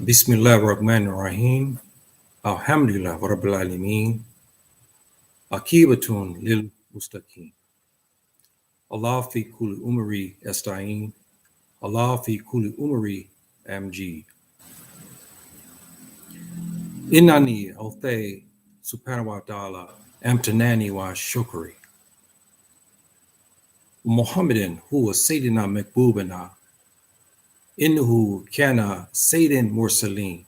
بسم الله الرحمن الرحيم الحمد لله رب العالمين عقيبة للمستقيم الله في كل أمري أستعين الله في كل أمري أمجيد إنني أوثي سبحانه وتعالى امتناني وشكري محمد هو سيدنا محبوبنا إنه كان سيد المرسلين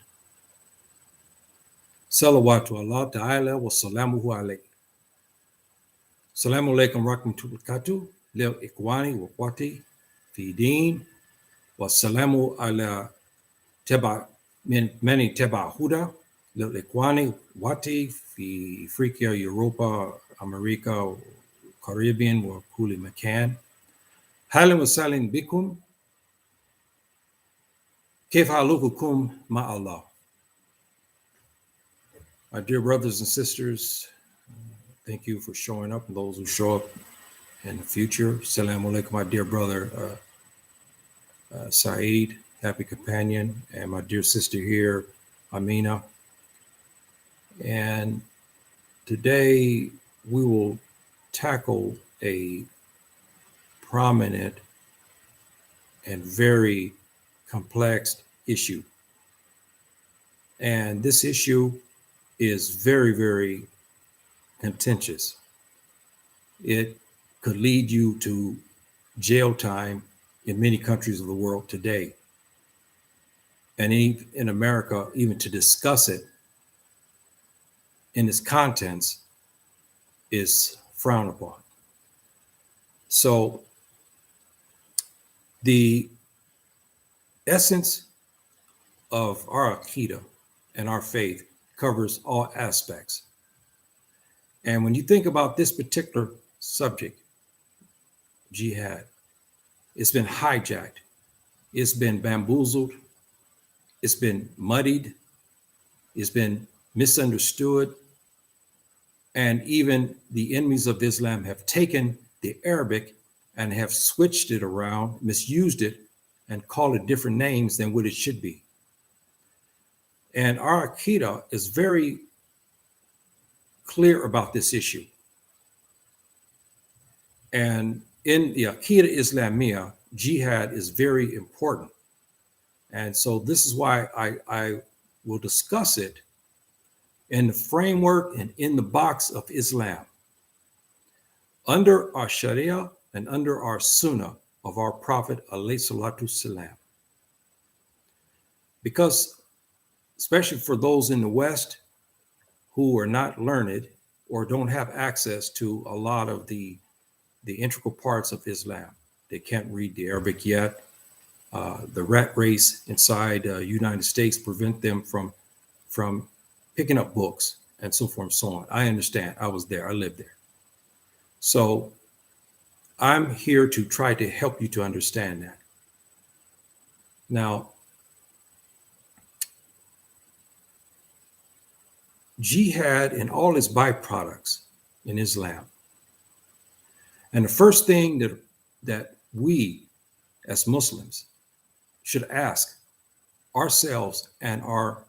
صلوات الله تعالى وسلامه عليه السلام عليكم ورحمة الله وبركاته لإخواني وأخواتي في دين والسلام على من تبع هدى لإخواني وأخواتي في أفريقيا أوروبا أمريكا الكاريبيين وكل مكان أهلا وسهلا بكم كيف حالكم مع الله. My dear brothers and sisters, thank you for showing up and those who show up in the future. Assalamu alaikum, my dear brother Saeed, happy companion, and my dear sister here, Amina. And today we will tackle a prominent and very complex issue. And this issue is very, very contentious. It could lead you to jail time in many countries of the world today. And in America, even to discuss it in its contents is frowned upon. So the essence of our Aqeedah and our faith covers all aspects. And when you think about this particular subject, jihad, it's been hijacked, it's been bamboozled, it's been muddied, it's been misunderstood, and even the enemies of Islam have taken the Arabic and have switched it around, misused it, and call it different names than what it should be. And our Aqeedah is very clear about this issue. And in the Aqeedah Islamiyah, Jihad is very important. And so this is why I will discuss it in the framework and in the box of Islam, under our Sharia and under our Sunnah of our Prophet alayhi salatu salam. Because especially for those in the West who are not learned or don't have access to a lot of the integral parts of Islam. They can't read the Arabic yet. The rat race inside the United States prevent them from picking up books and so forth and so on. I understand. I was there. I lived there. So I'm here to try to help you to understand that. Now, Jihad and all its byproducts in Islam. And the first thing that we as Muslims should ask ourselves and our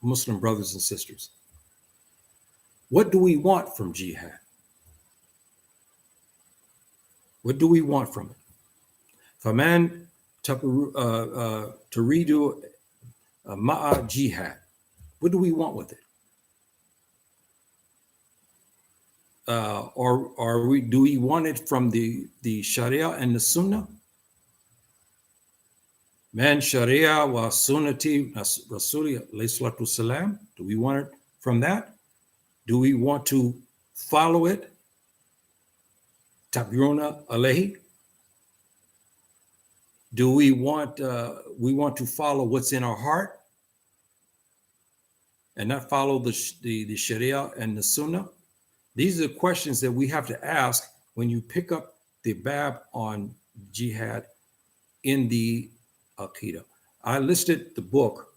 Muslim brothers and sisters, what do we want from jihad? What do we want from it? Faman turidu ma'a jihad. What do we want with it? Or do we want it from the Sharia and the Sunnah? Man Sharia wa Sunnati Rasuli alayhi salatu salam. Do we want it from that? Do we want to follow it? Tabyuna alayhi. Do we want to follow what's in our heart and not follow the Sharia and the Sunnah? These are the questions that we have to ask when you pick up the bab on jihad in the Aqeedah. I listed the book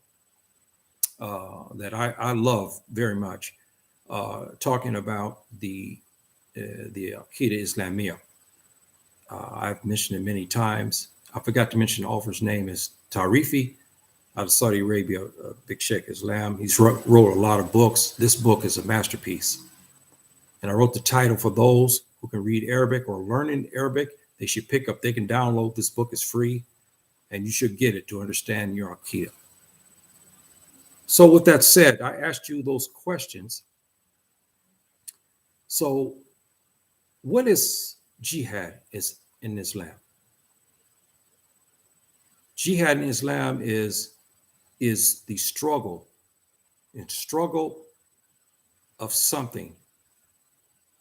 that I love very much, talking about the Aqeedah Islamiyah. I've mentioned it many times. I forgot to mention the author's name is Tarifi out of Saudi Arabia, Big Sheikh Islam. He's wrote a lot of books. This book is a masterpiece. And I wrote the title for those who can read Arabic or learning Arabic. They should pick up, they can download this book. It's free, and you should get it to understand your Aqeedah. So with that said, I asked you those questions. So what is jihad in Islam? Jihad in Islam is the struggle of something.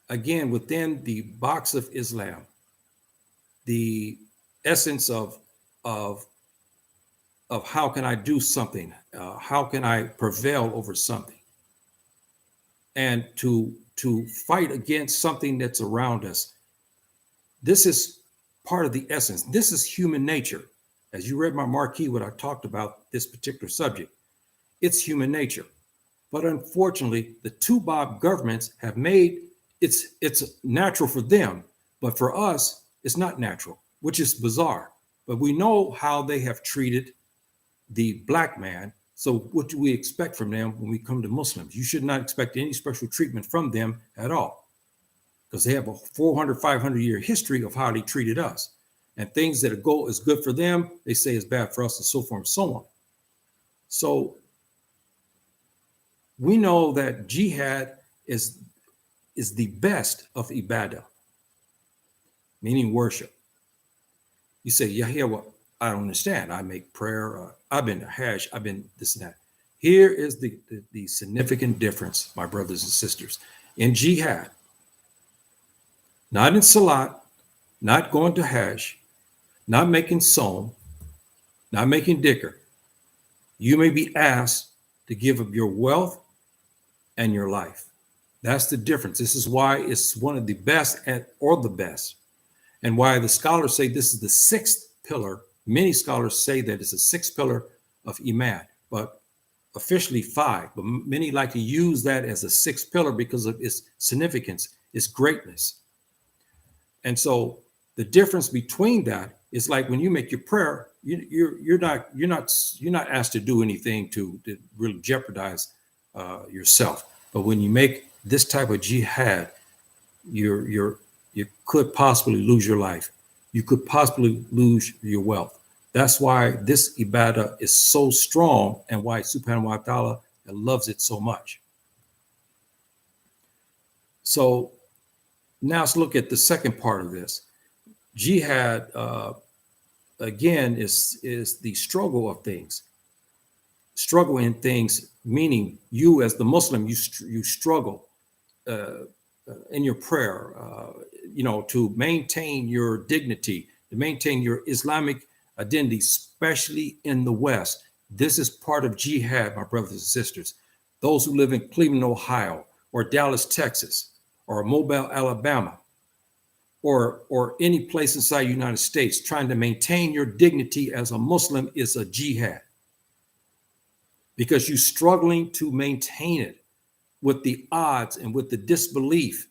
Again, within the box of Islam, the essence of how can I do something? How can I prevail over something? And to fight against something that's around us. This is part of the essence. This is human nature. As you read my marquee, what I talked about this particular subject, it's human nature. But unfortunately, the two Bob governments have made it's natural for them, but for us, it's not natural, which is bizarre. But we know how they have treated the black man. So what do we expect from them when we come to Muslims? You should not expect any special treatment from them at all, because they have a 400, 500-year history of how they treated us. And things that is good for them, they say is bad for us, and so forth and so on. So we know that jihad is the best of ibadah, meaning worship. You say, yeah, well, I don't understand. I make prayer. I've been to Hajj. I've been this and that. Here is the significant difference, my brothers and sisters. In jihad, not in salat, not going to Hajj, not making som, not making dhikr, you may be asked to give up your wealth and your life. That's the difference. This is why it's one of the best or the best, and why the scholars say this is the sixth pillar. Many scholars say that it's a sixth pillar of Iman, but officially 5. But many like to use that as a sixth pillar because of its significance, its greatness. And so the difference between that is like when you make your prayer, you're not asked to do anything to really jeopardize yourself. But when you make this type of jihad, you could possibly lose your life. You could possibly lose your wealth. That's why this ibadah is so strong, and why subhanahu wa ta'ala loves it so much. So now let's look at the second part of this. Jihad, again, is the struggle of things. Struggle in things, meaning you as the Muslim, you struggle in your prayer, to maintain your dignity, to maintain your Islamic identity, especially in the West. This is part of jihad, my brothers and sisters. Those who live in Cleveland, Ohio, or Dallas, Texas, or Mobile, Alabama, or any place inside the United States, trying to maintain your dignity as a Muslim is a jihad, because you're struggling to maintain it with the odds and with the disbelief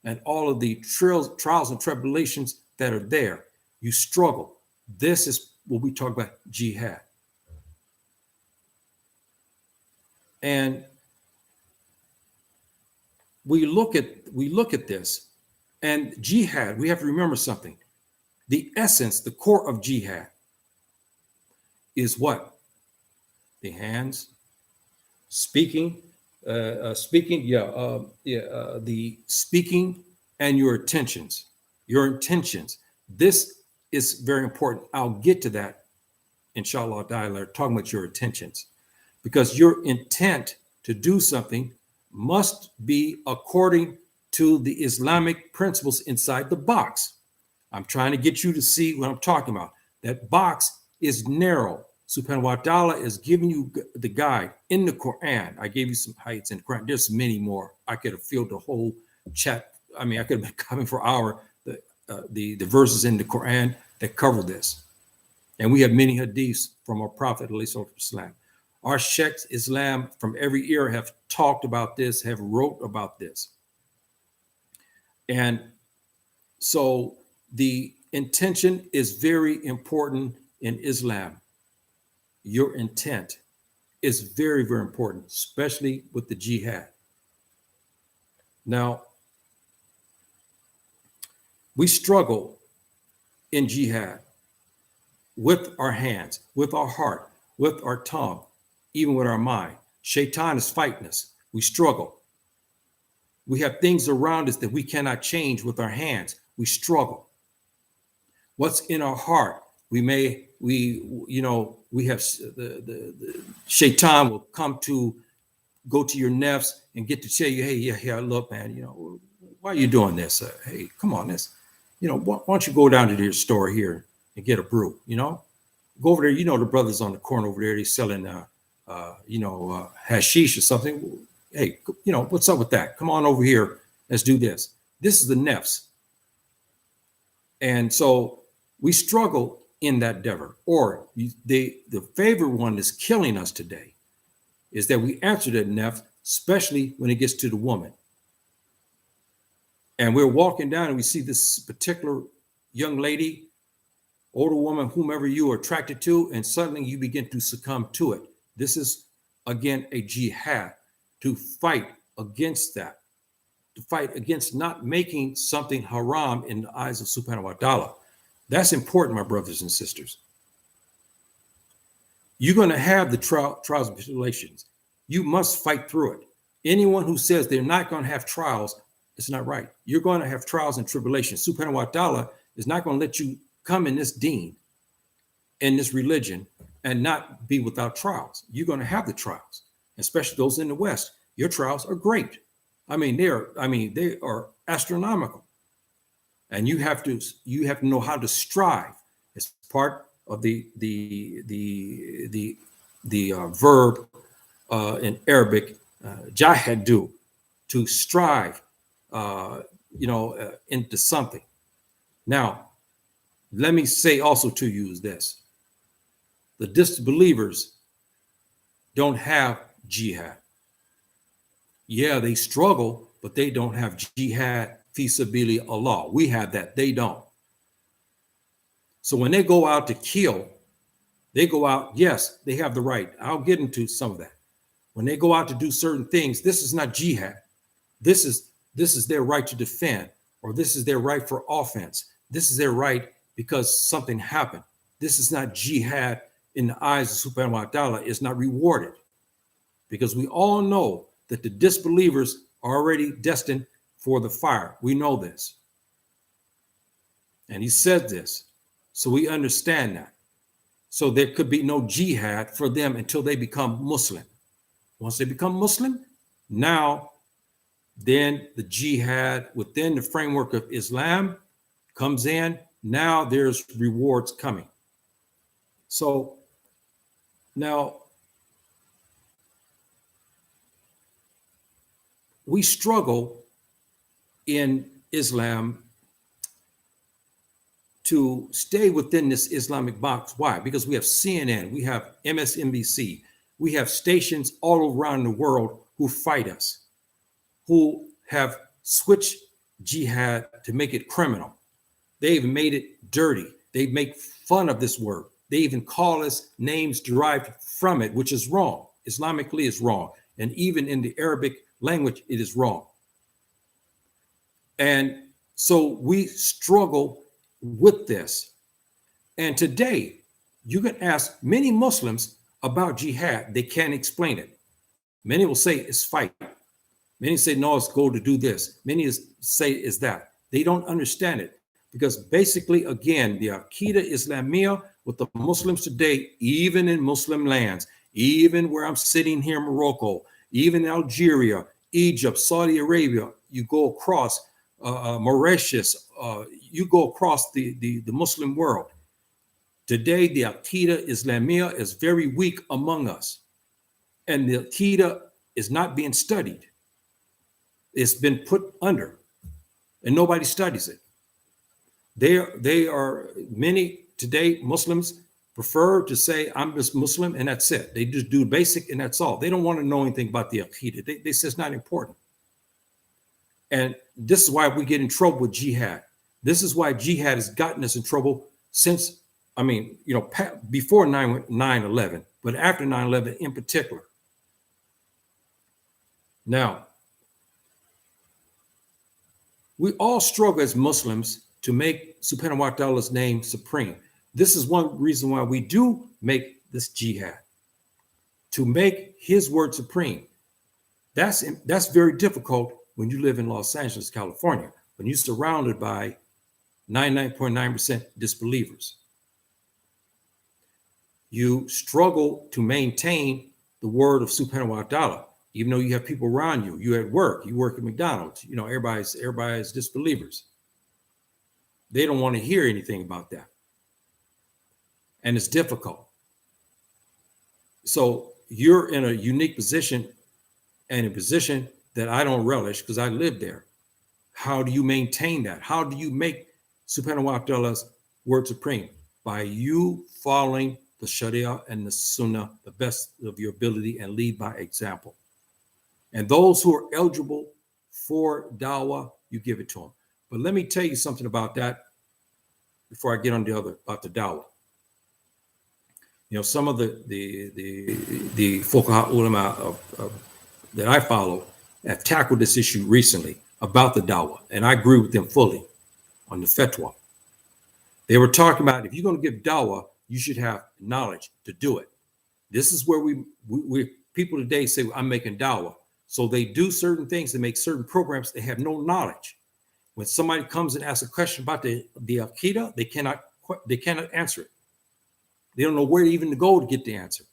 and all of the trials and tribulations that are there. You struggle. This is what we talk about, jihad. And we look at this, and jihad, we have to remember something. The essence, the core of jihad is what? The hands, speaking, the speaking and your intentions. This is very important. I'll get to that, inshallah, talking about your intentions, because your intent to do something must be according to the Islamic principles inside the box. I'm trying to get you to see what I'm talking about. That box is narrow. Subhanahu wa ta'ala is giving you the guide in the Quran. I gave you some heights in the Quran. There's many more. I could have filled the whole chat. I mean, I could have been coming for an hour. The verses in the Quran that cover this. And we have many hadiths from our Prophet, ﷺ. Our Sheikhs Islam from every era have talked about this, have wrote about this. And so the intention is very important in Islam. Your intent is very, very important, especially with the jihad. Now, we struggle in jihad with our hands, with our heart, with our tongue, even with our mind. Shaitan is fighting us. We struggle. We have things around us that we cannot change with our hands. We struggle. What's in our heart? We have the Shaitan will come to go to your nafs and get to tell you, hey, yeah, look, man, why are you doing this? Hey, come on, this, why don't you go down to your store here and get a brew? Go over there. The brothers on the corner over there, they're selling, hashish or something. Hey, what's up with that? Come on over here. Let's do this. This is the nafs. And so we struggle in that endeavor. Or the favorite one that's killing us today is that we answer that nafs, especially when it gets to the woman. And we're walking down and we see this particular young lady, older woman, whomever you are attracted to, and suddenly you begin to succumb to it. This is, again, a jihad, to fight against that, to fight against not making something haram in the eyes of subhanahu wa ta'ala. That's important, my brothers and sisters. You're going to have the trials and tribulations. You must fight through it. Anyone who says they're not going to have trials, it's not right. You're going to have trials and tribulations. Subhanahu wa ta'ala is not going to let you come in this deen, in this religion, and not be without trials. You're going to have the trials, especially those in the West. Your trials are great. They are astronomical. And you have to know how to strive. It's part of the verb in Arabic, jihadu, to strive, into something. Now, let me say also to you is this: the disbelievers don't have jihad. Yeah, they struggle, but they don't have jihad fi sabili Allah. We have that. They don't. So when they go out to kill, they go out, yes, they have the right. I'll get into some of that. When they go out to do certain things, this is not jihad. This is their right to defend, or this is their right for offense. This is their right because something happened. This is not jihad in the eyes of subhanahu wa ta'ala. It's not rewarded, because we all know that the disbelievers are already destined for the fire. We know this. And he said this, so we understand that. So there could be no jihad for them until they become Muslim. Once they become Muslim, now then the jihad within the framework of Islam comes in. Now there's rewards coming. So now we struggle in Islam to stay within this Islamic box. Why? Because we have CNN, we have MSNBC, we have stations all around the world who fight us, who have switched jihad to make it criminal. They even made it dirty. They make fun of this word. They even call us names derived from it, which is wrong. Islamically is wrong. And even in the Arabic language, it is wrong. And so we struggle with this. And today, you can ask many Muslims about jihad. They can't explain it. Many will say it's fight. Many say, no, it's go to do this. Many say it's that. They don't understand it, because basically, again, the Aqeedah Islamiyah with the Muslims today, even in Muslim lands, even where I'm sitting here in Morocco, even Algeria, Egypt, Saudi Arabia, you go across Mauritius, you go across the Muslim world. Today, the Aqeedah Islamiyah is very weak among us. And the Aqeedah is not being studied. It's been put under, and nobody studies it. They are many today, Muslims prefer to say, I'm just Muslim, and that's it. They just do basic, and that's all. They don't want to know anything about the Aqeedah. They say it's not important. And this is why we get in trouble with jihad. This is why jihad has gotten us in trouble since, before 9/11, but after 9/11 in particular. Now, we all struggle as Muslims to make subhanahu wa ta'ala's name supreme. This is one reason why we do make this jihad, to make his word supreme. That's very difficult when you live in Los Angeles, California, when you're surrounded by 99.9% disbelievers. You struggle to maintain the word of subhanahu wa ta'ala, even though you have people around you. You're at work, you work at McDonald's, everybody's disbelievers. They don't want to hear anything about that. And it's difficult. So you're in a unique position, and a position that I don't relish because I live there. How do you maintain that? How do you make subhanahu wa ta'ala's word supreme? By you following the Sharia and the Sunnah the best of your ability and lead by example. And those who are eligible for dawah, you give it to them. But let me tell you something about that before I get on about the dawah. Some of the fuqaha ulama that I follow have tackled this issue recently about the dawah, and I agree with them fully on the fatwa. They were talking about, if you're going to give dawah, you should have knowledge to do it. This is where we people today say, I'm making dawah. So they do certain things, they make certain programs, they have no knowledge. When somebody comes and asks a question about the Aqeedah, they cannot answer it. They don't know where even to go to get the answer.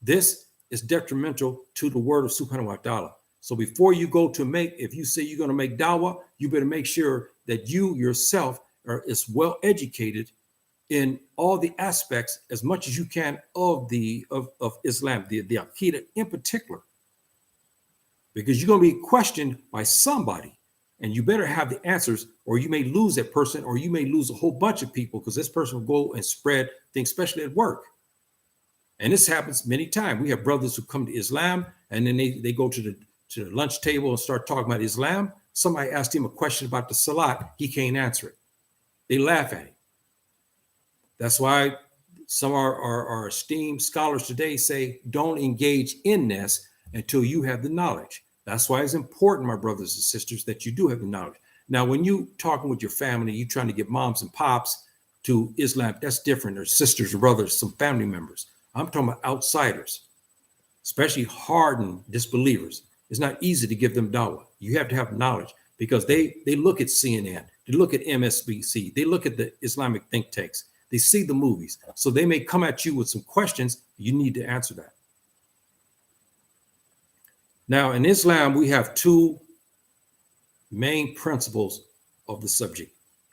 This is detrimental to the word of subhanahu wa ta'ala. So before you go to if you say you're going to make dawah, you better make sure that you yourself are as well educated in all the aspects as much as you can of Islam, the Aqeedah in particular. Because you're going to be questioned by somebody, and you better have the answers, or you may lose that person, or you may lose a whole bunch of people, because this person will go and spread things, especially at work. And this happens many times. We have brothers who come to Islam, and then they go to the lunch table and start talking about Islam. Somebody asked him a question about the salat. He can't answer it. They laugh at him. That's why some of our esteemed scholars today say, don't engage in this until you have the knowledge. That's why it's important, my brothers and sisters, that you do have the knowledge. Now, when you talking with your family, you trying to get moms and pops to Islam, that's different. Or sisters or brothers, some family members. I'm talking about outsiders, especially hardened disbelievers. It's not easy to give them dawah. You have to have knowledge, because they look at CNN, they look at MSNBC, they look at the Islamic think tanks, they see the movies. So they may come at you with some questions. You need to answer that. Now, in Islam, we have two main principles of the subject.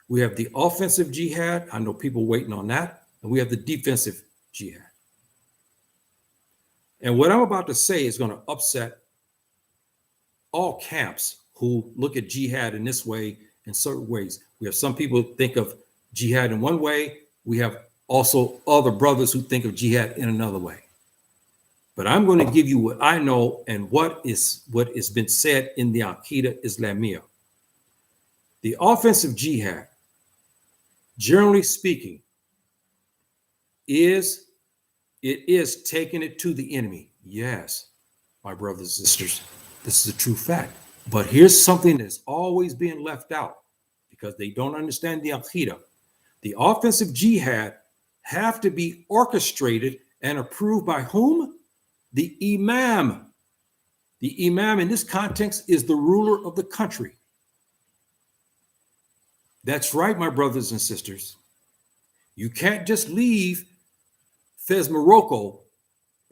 We have the offensive jihad. I know people waiting on that. And we have the defensive jihad. And what I'm about to say is going to upset all camps who look at jihad in this way, in certain ways. We have some people who think of jihad in one way. We have also other brothers who think of jihad in another way. But I'm going to give you what I know and what has been said in the Aqeedah Islamiyah. The offensive jihad, generally speaking, is taking it to the enemy. Yes, my brothers and sisters, this is a true fact. But here's something that's always being left out, because they don't understand the Aqeedah. The offensive jihad have to be orchestrated and approved by whom? The imam. The imam in this context is the ruler of the country. That's right, my brothers and sisters. You can't just leave Fez Morocco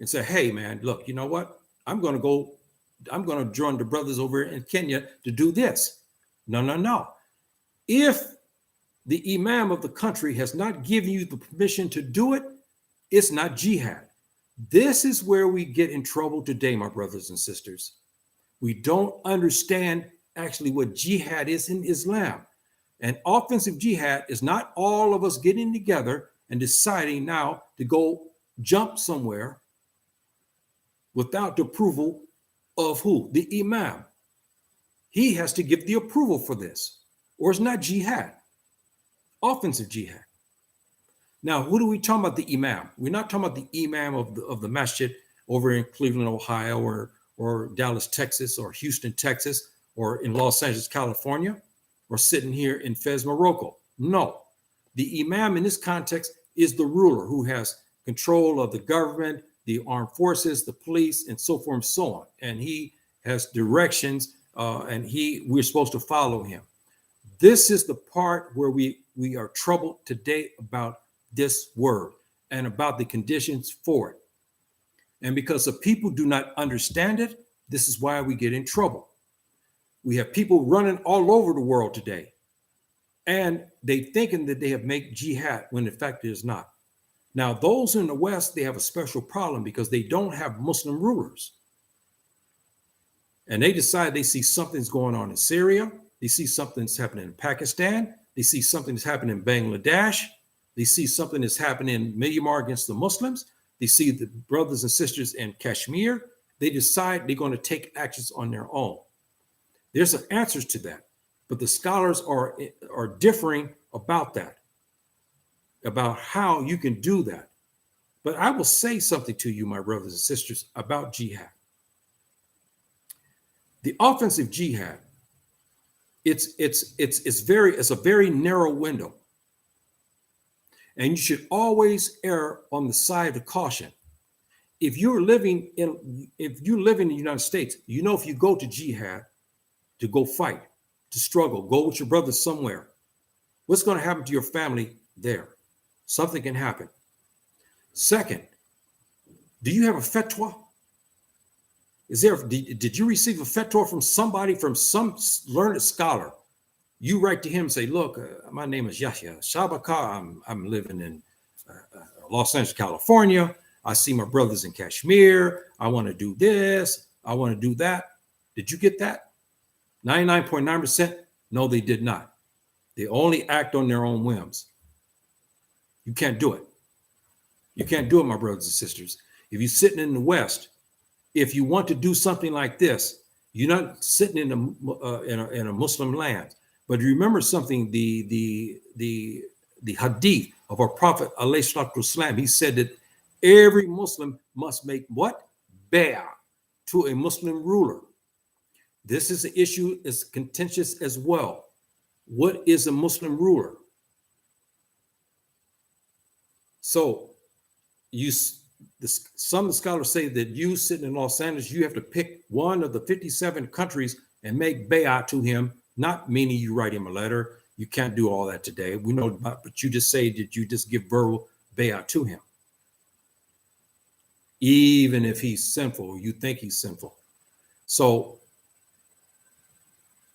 and say, hey, man, look, you know what? I'm going to join the brothers over in Kenya to do this. No. If the imam of the country has not given you the permission to do it, it's not jihad. This is where we get in trouble today, my brothers and sisters. We don't understand actually what jihad is in Islam. And offensive jihad is not all of us getting together and deciding now to go jump somewhere without the approval of who? The imam. He has to give the approval for this, or it's not jihad. offensive jihad. Now, who do we talk about? The imam. We're not talking about the imam of the masjid over in Cleveland, Ohio, or Dallas, Texas, or Houston, Texas, or in Los Angeles, California, or sitting here in Fez, Morocco. No, the imam in this context is the ruler who has control of the government, the armed forces, the police, and so forth and so on. And he has directions, and we're supposed to follow him. This is the part where we are troubled today about this word and about the conditions for it. And because the people do not understand it, this is why we get in trouble. We have people running all over the world today, and they thinking that they have made jihad when in fact it is not. Now, those in the West, they have a special problem because they don't have Muslim rulers. And they decide they see something's going on in Syria. They see something's happening in Pakistan. They see something's happening in Bangladesh. They see something that's happening in Myanmar against the Muslims. They see the brothers and sisters in Kashmir. They decide they're going to take actions on their own. There's some answers to that, but the scholars are differing about that, about how you can do that. But I will say something to you, my brothers and sisters, about jihad. The offensive jihad, it's a very narrow window. And you should always err on the side of caution. If you live in the United States, you know, if you go to jihad, to go fight, to struggle, go with your brothers somewhere, what's going to happen to your family there? Something can happen. Second, do you have a fatwa? Did you receive a fatwa from somebody, from some learned scholar? You write to him and say, look, my name is Yahya Shabaka. I'm living in Los Angeles, California. I see my brothers in Kashmir. I want to do this. I want to do that. Did you get that? 99.9%? No, they did not. They only act on their own whims. You can't do it. You can't do it, my brothers and sisters. If you're sitting in the West, if you want to do something like this, you're not sitting in a Muslim land. But remember something, the hadith of our Prophet, alayhi salatu wasalam, he said that every Muslim must make what? Bay'ah to a Muslim ruler. This is an issue that's contentious as well. What is a Muslim ruler? So some scholars say that you sitting in Los Angeles, you have to pick one of the 57 countries and make bay'ah to him, not meaning you write him a letter. You can't do all that today. We know about, but you just say that you just give verbal bay'ah to him. Even if he's sinful, you think he's sinful. So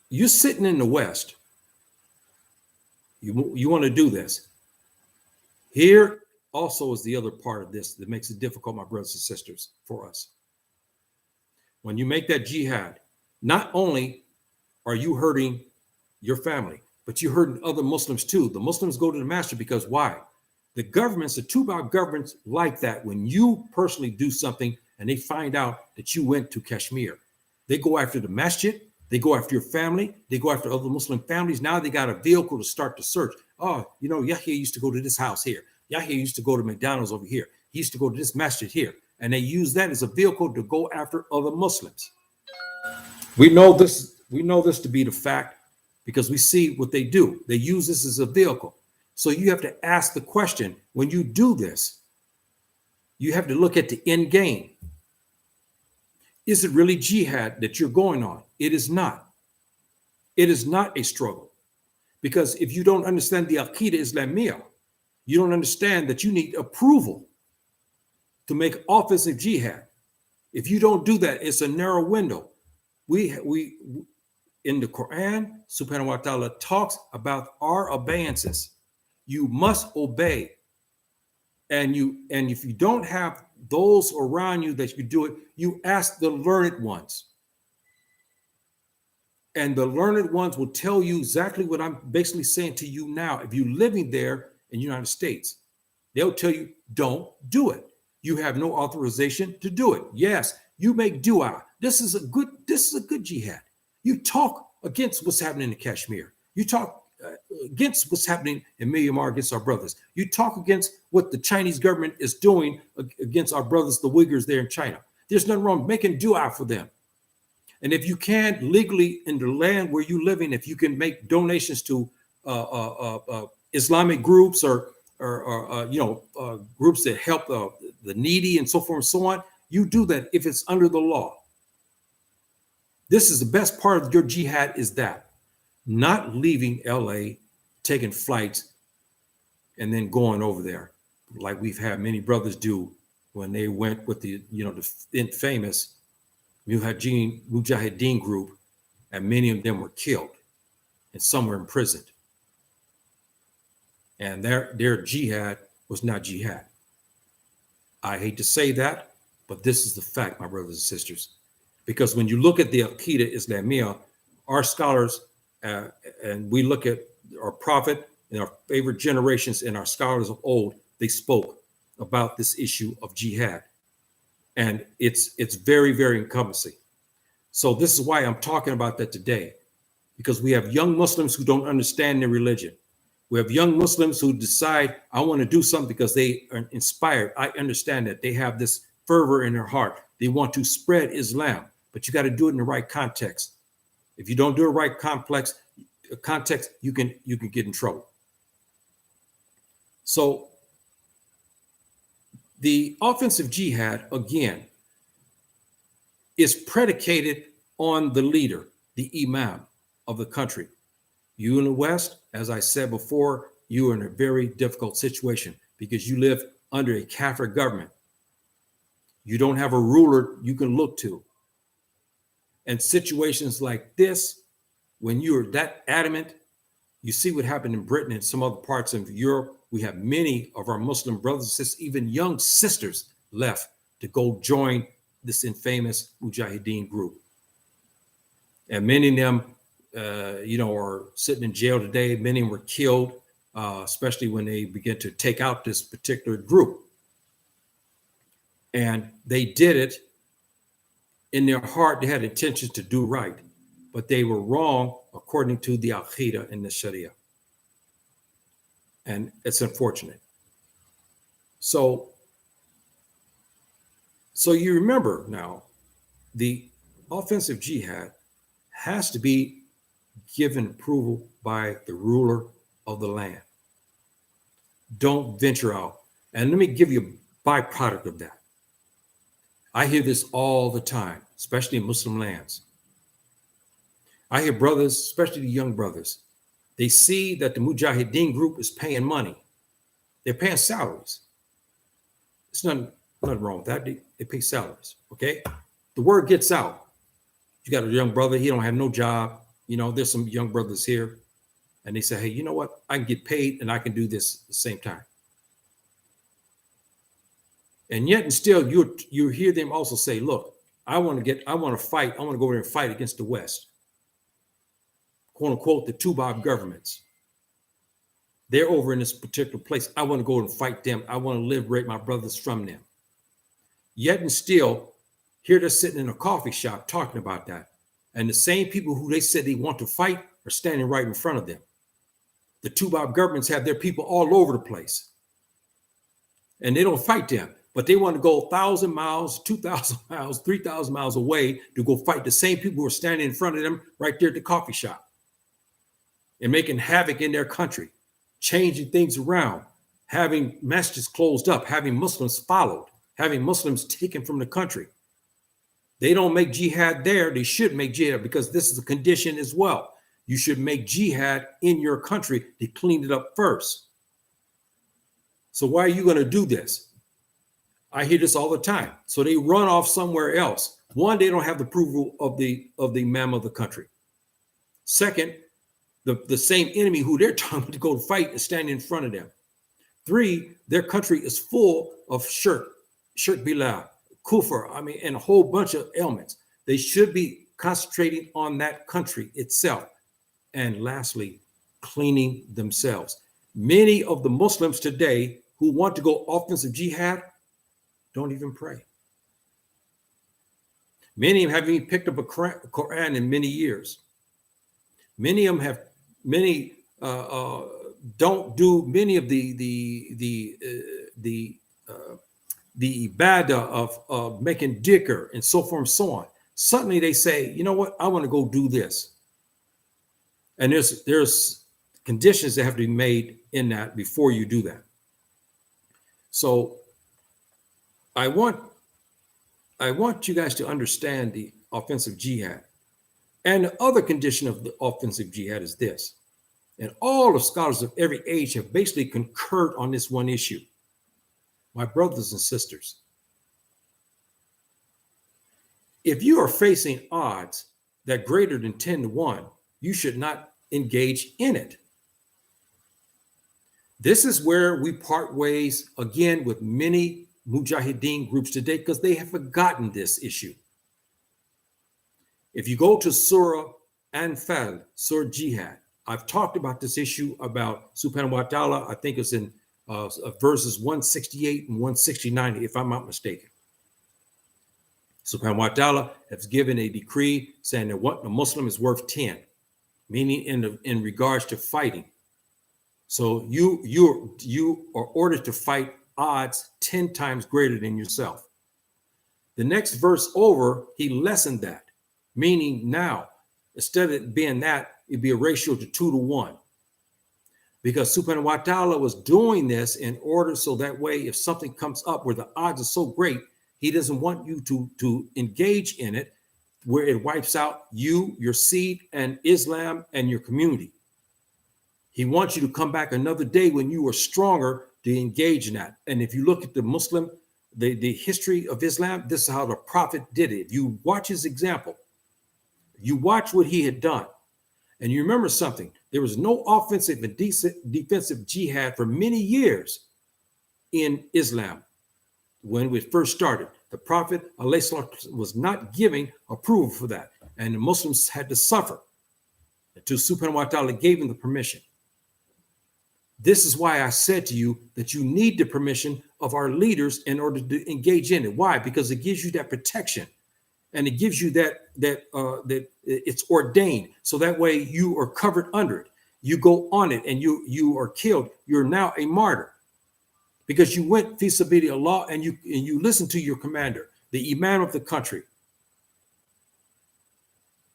you're sitting in the West. You want to do this. Here also is the other part of this that makes it difficult, my brothers and sisters, for us. When you make that jihad, not only are you hurting your family, but you're hurting other Muslims too. The Muslims go to the master because why? The governments, the two-bout governments like that. When you personally do something and they find out that you went to Kashmir, they go after the masjid, they go after your family, they go after other Muslim families. Now they got a vehicle to start the search. Oh, you know, Yahya used to go to this house here. Yahya used to go to McDonald's over here. He used to go to this masjid here. And they use that as a vehicle to go after other Muslims. We know this to be the fact because we see what they do. They use this as a vehicle. So you have to ask the question, when you do this, you have to look at the end game. Is it really jihad that you're going on? It is not. It is not a struggle. Because if you don't understand the Aqeedah Islamiyah, you don't understand that you need approval to make offensive jihad. If you don't do that, it's a narrow window. We in the Quran, subhanahu wa ta'ala talks about our obeyances. You must obey. And if you don't have those around you that you do it, you ask the learned ones. And the learned ones will tell you exactly what I'm basically saying to you now. If you're living there in the United States, they'll tell you, don't do it. You have no authorization to do it. Yes, you make dua. This is a good jihad. You talk against what's happening in Kashmir. You talk against what's happening in Myanmar against our brothers. You talk against what the Chinese government is doing against our brothers, the Uyghurs there in China. There's nothing wrong making dua for them. And if you can legally in the land where you live in, if you can make donations to Islamic groups or groups that help the needy and so forth and so on, you do that if it's under the law. This is the best part of your jihad, is that not leaving LA, taking flights, and then going over there like we've had many brothers do when they went with the famous Mujahideen group, and many of them were killed and some were imprisoned. And their jihad was not jihad. I hate to say that, but this is the fact, my brothers and sisters. Because when you look at the Aqeedah Islamiyya, our scholars, and we look at our prophet and our favorite generations and our scholars of old, they spoke about this issue of jihad. And it's very, very encompassing. So this is why I'm talking about that today, because we have young Muslims who don't understand their religion. We have young Muslims who decide, I want to do something because they are inspired. I understand that they have this fervor in their heart. They want to spread Islam, but you got to do it in the right context. If you don't do the right context, you can get in trouble. So the offensive jihad, again, is predicated on the leader, the imam of the country. You in the West, as I said before, you are in a very difficult situation because you live under a Kafir government. You don't have a ruler you can look to. And situations like this, when you're that adamant, you see what happened in Britain and some other parts of Europe. We have many of our Muslim brothers and sisters, even young sisters, left to go join this infamous Mujahideen group. And many of them, are sitting in jail today. Many of them were killed, especially when they began to take out this particular group. And they did it in their heart. They had intentions to do right, but they were wrong according to the Aqeedah and the Sharia. And it's unfortunate. So you remember now, the offensive jihad has to be given approval by the ruler of the land. Don't venture out. And let me give you a byproduct of that. I hear this all the time, especially in Muslim lands. I hear brothers, especially the young brothers, they see that the Mujahideen group is paying money. They're paying salaries. There's nothing wrong with that. They pay salaries, okay? The word gets out. You got a young brother, he don't have no job. There's some young brothers here, and they say, hey, you know what? I can get paid and I can do this at the same time. And yet and still you hear them also say, look, I want to fight. I want to go over there and fight against the West. Quote unquote, the two Bob governments. They're over in this particular place. I want to go and fight them. I want to liberate my brothers from them. Yet and still, here they're sitting in a coffee shop talking about that. And the same people who they said they want to fight are standing right in front of them. The two Bob governments have their people all over the place. And they don't fight them, but they want to go 1,000 miles, 2,000 miles, 3,000 miles away to go fight the same people who are standing in front of them right there at the coffee shop and making havoc in their country, changing things around, having messages closed up, having Muslims followed, having Muslims taken from the country. They don't make jihad there. They should make jihad because this is a condition as well. You should make jihad in your country to clean it up first. So why are you going to do this? I hear this all the time. So they run off somewhere else. One, they don't have the approval of the imam of the country. Second, the same enemy who they're trying to go fight is standing in front of them. Three, their country is full of shirk billah, kufr, and a whole bunch of elements. They should be concentrating on that country itself. And lastly, cleaning themselves. Many of the Muslims today who want to go offensive jihad don't even pray. Many of them haven't even picked up a Quran in many years. Many of them have many don't do many of the ibadah of making dhikr and so forth and so on. Suddenly they say, you know what, I want to go do this. And there's conditions that have to be made in that before you do that. So I want you guys to understand the offensive jihad. And the other condition of the offensive jihad is this. And all the scholars of every age have basically concurred on this one issue. My brothers and sisters, if you are facing odds that greater than 10-1, you should not engage in it. This is where we part ways again with many mujahideen groups today because they have forgotten this issue. If you go to Surah Anfal, Surah Jihad, I've talked about this issue about subhanahu wa ta'ala. I think it's in verses 168 and 169, if I'm not mistaken. Subhanahu wa ta'ala has given a decree saying that what a Muslim is worth 10, meaning in regards to fighting. So you are ordered to fight odds 10 times greater than yourself. The next verse over, he lessened that, meaning now, instead of it being that, it'd be a ratio to 2-1. Because subhanahu wa ta'ala was doing this in order so that way, if something comes up where the odds are so great, he doesn't want you to engage in it where it wipes out you, your seed, and Islam and your community. He wants you to come back another day when you are stronger to engage in that. And if you look at the Muslim, the history of Islam, this is how the Prophet did it. If you watch his example, you watch what he had done, and you remember something, there was no offensive and defensive jihad for many years in Islam. When it first started, the Prophet was not giving approval for that. And the Muslims had to suffer until subhanahu wa ta'ala gave them the permission. This is why I said to you that you need the permission of our leaders in order to engage in it. Why? Because it gives you that protection. And it gives you that it's ordained. So that way you are covered under it. You go on it and you are killed. You're now a martyr. Because you went fi sabilillah and you listened to your commander, the imam of the country.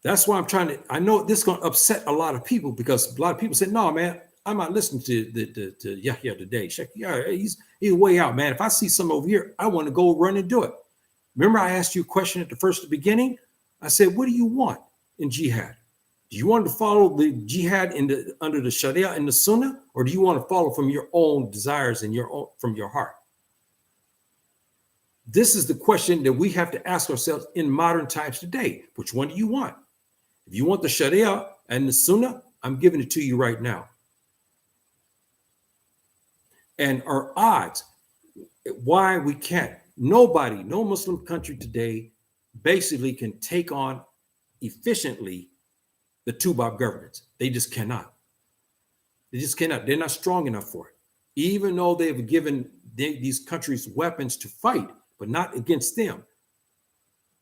That's why I'm trying to, I know this is going to upset a lot of people because a lot of people say, no, man, I'm not listening to Yahya today. Yeah, he's way out, man. If I see something over here, I want to go run and do it. Remember I asked you a question at the beginning? I said, what do you want in jihad? Do you want to follow the jihad under the Sharia and the Sunnah, or do you want to follow from your own desires and from your heart? This is the question that we have to ask ourselves in modern times today. Which one do you want? If you want the Sharia and the Sunnah, I'm giving it to you right now. And our odds, why we can't. Nobody, no Muslim country today basically can take on efficiently the two-bob governments. They just cannot. They just cannot. They're not strong enough for it. Even though they've given these countries weapons to fight, but not against them.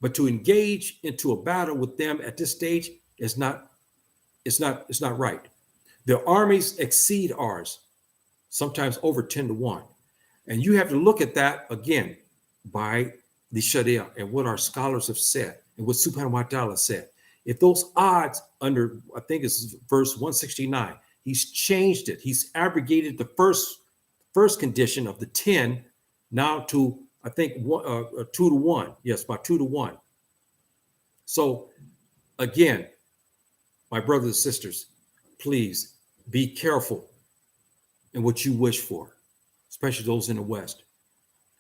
But to engage into a battle with them at this stage is not right. Their armies exceed ours, sometimes over 10-1. And you have to look at that again by the Sharia and what our scholars have said and what subhanahu wa ta'ala said. If those odds under, I think it's verse 169, he's changed it. He's abrogated the first condition of the 10 now to, I think, 2-1. Yes, about 2-1. So again, my brothers and sisters, please be careful in what you wish for, especially those in the West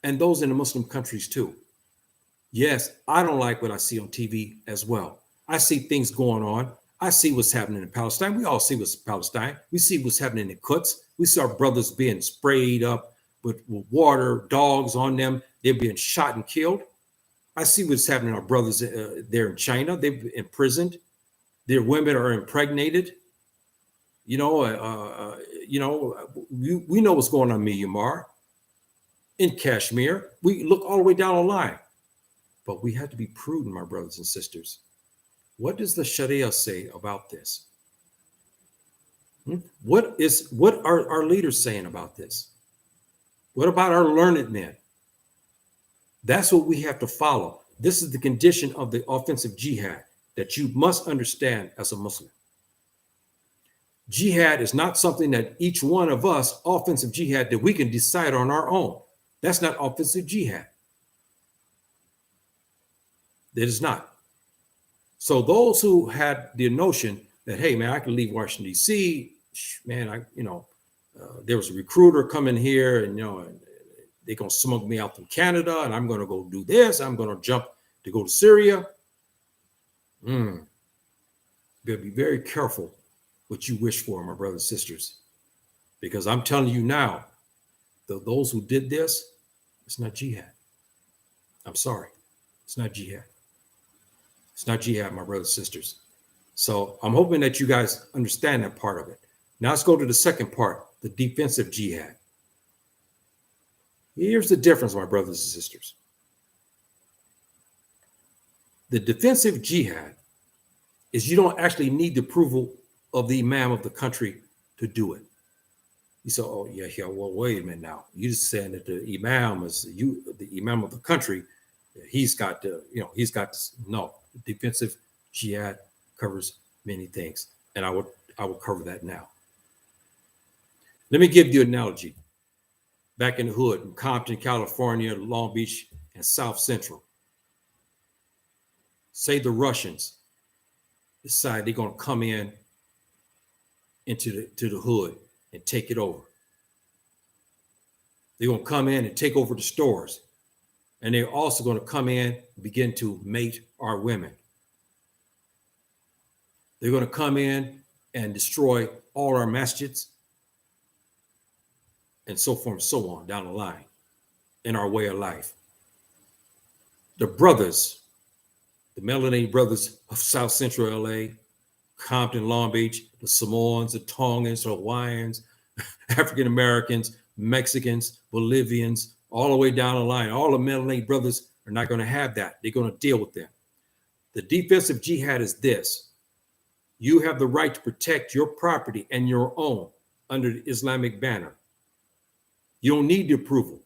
and those in the Muslim countries too. Yes, I don't like what I see on TV as well. I see things going on. I see what's happening in Palestine. We all see what's in Palestine. We see what's happening in Quds. We see our brothers being sprayed up with water, dogs on them. They're being shot and killed. I see what's happening to our brothers there in China. They've been imprisoned. Their women are impregnated. We know what's going on in Myanmar, in Kashmir. We look all the way down the line. But we have to be prudent, my brothers and sisters. What does the Sharia say about this? What are our leaders saying about this? What about our learned men? That's what we have to follow. This is the condition of the offensive jihad that you must understand as a Muslim. Jihad is not something that each one of us, offensive jihad, that we can decide on our own. That's not offensive jihad. It is not. So those who had the notion that, hey, man, I can leave Washington, D.C., man, there was a recruiter coming here and, they're going to smuggle me out from Canada and I'm going to go do this. I'm going to jump to go to Syria. You better be very careful what you wish for, my brothers and sisters, because I'm telling you now, those who did this, it's not jihad. I'm sorry. It's not jihad. It's not jihad, my brothers and sisters. So I'm hoping that you guys understand that part of it. Now let's go to the second part, the defensive jihad. Here's the difference, my brothers and sisters. The defensive jihad is you don't actually need the approval of the imam of the country to do it. You say, oh, yeah, well, wait a minute now. You're just saying that the imam the imam of the country, he's got no. Defensive jihad covers many things, and I will cover that now. Let me give you an analogy. Back in the hood, in Compton, California, Long Beach, and South Central. Say the Russians decide they're going to come into the hood and take it over. They're going to come in and take over the stores. And they're also going to come in and begin to mate our women. They're going to come in and destroy all our masjids and so forth and so on down the line in our way of life. The brothers, the melanated brothers of South Central LA, Compton, Long Beach, the Samoans, the Tongans, the Hawaiians, African Americans, Mexicans, Bolivians, all the way down the line. All the melanated brothers are not going to have that. They're going to deal with them. The defensive jihad is this. You have the right to protect your property and your own under the Islamic banner. You don't need the approval.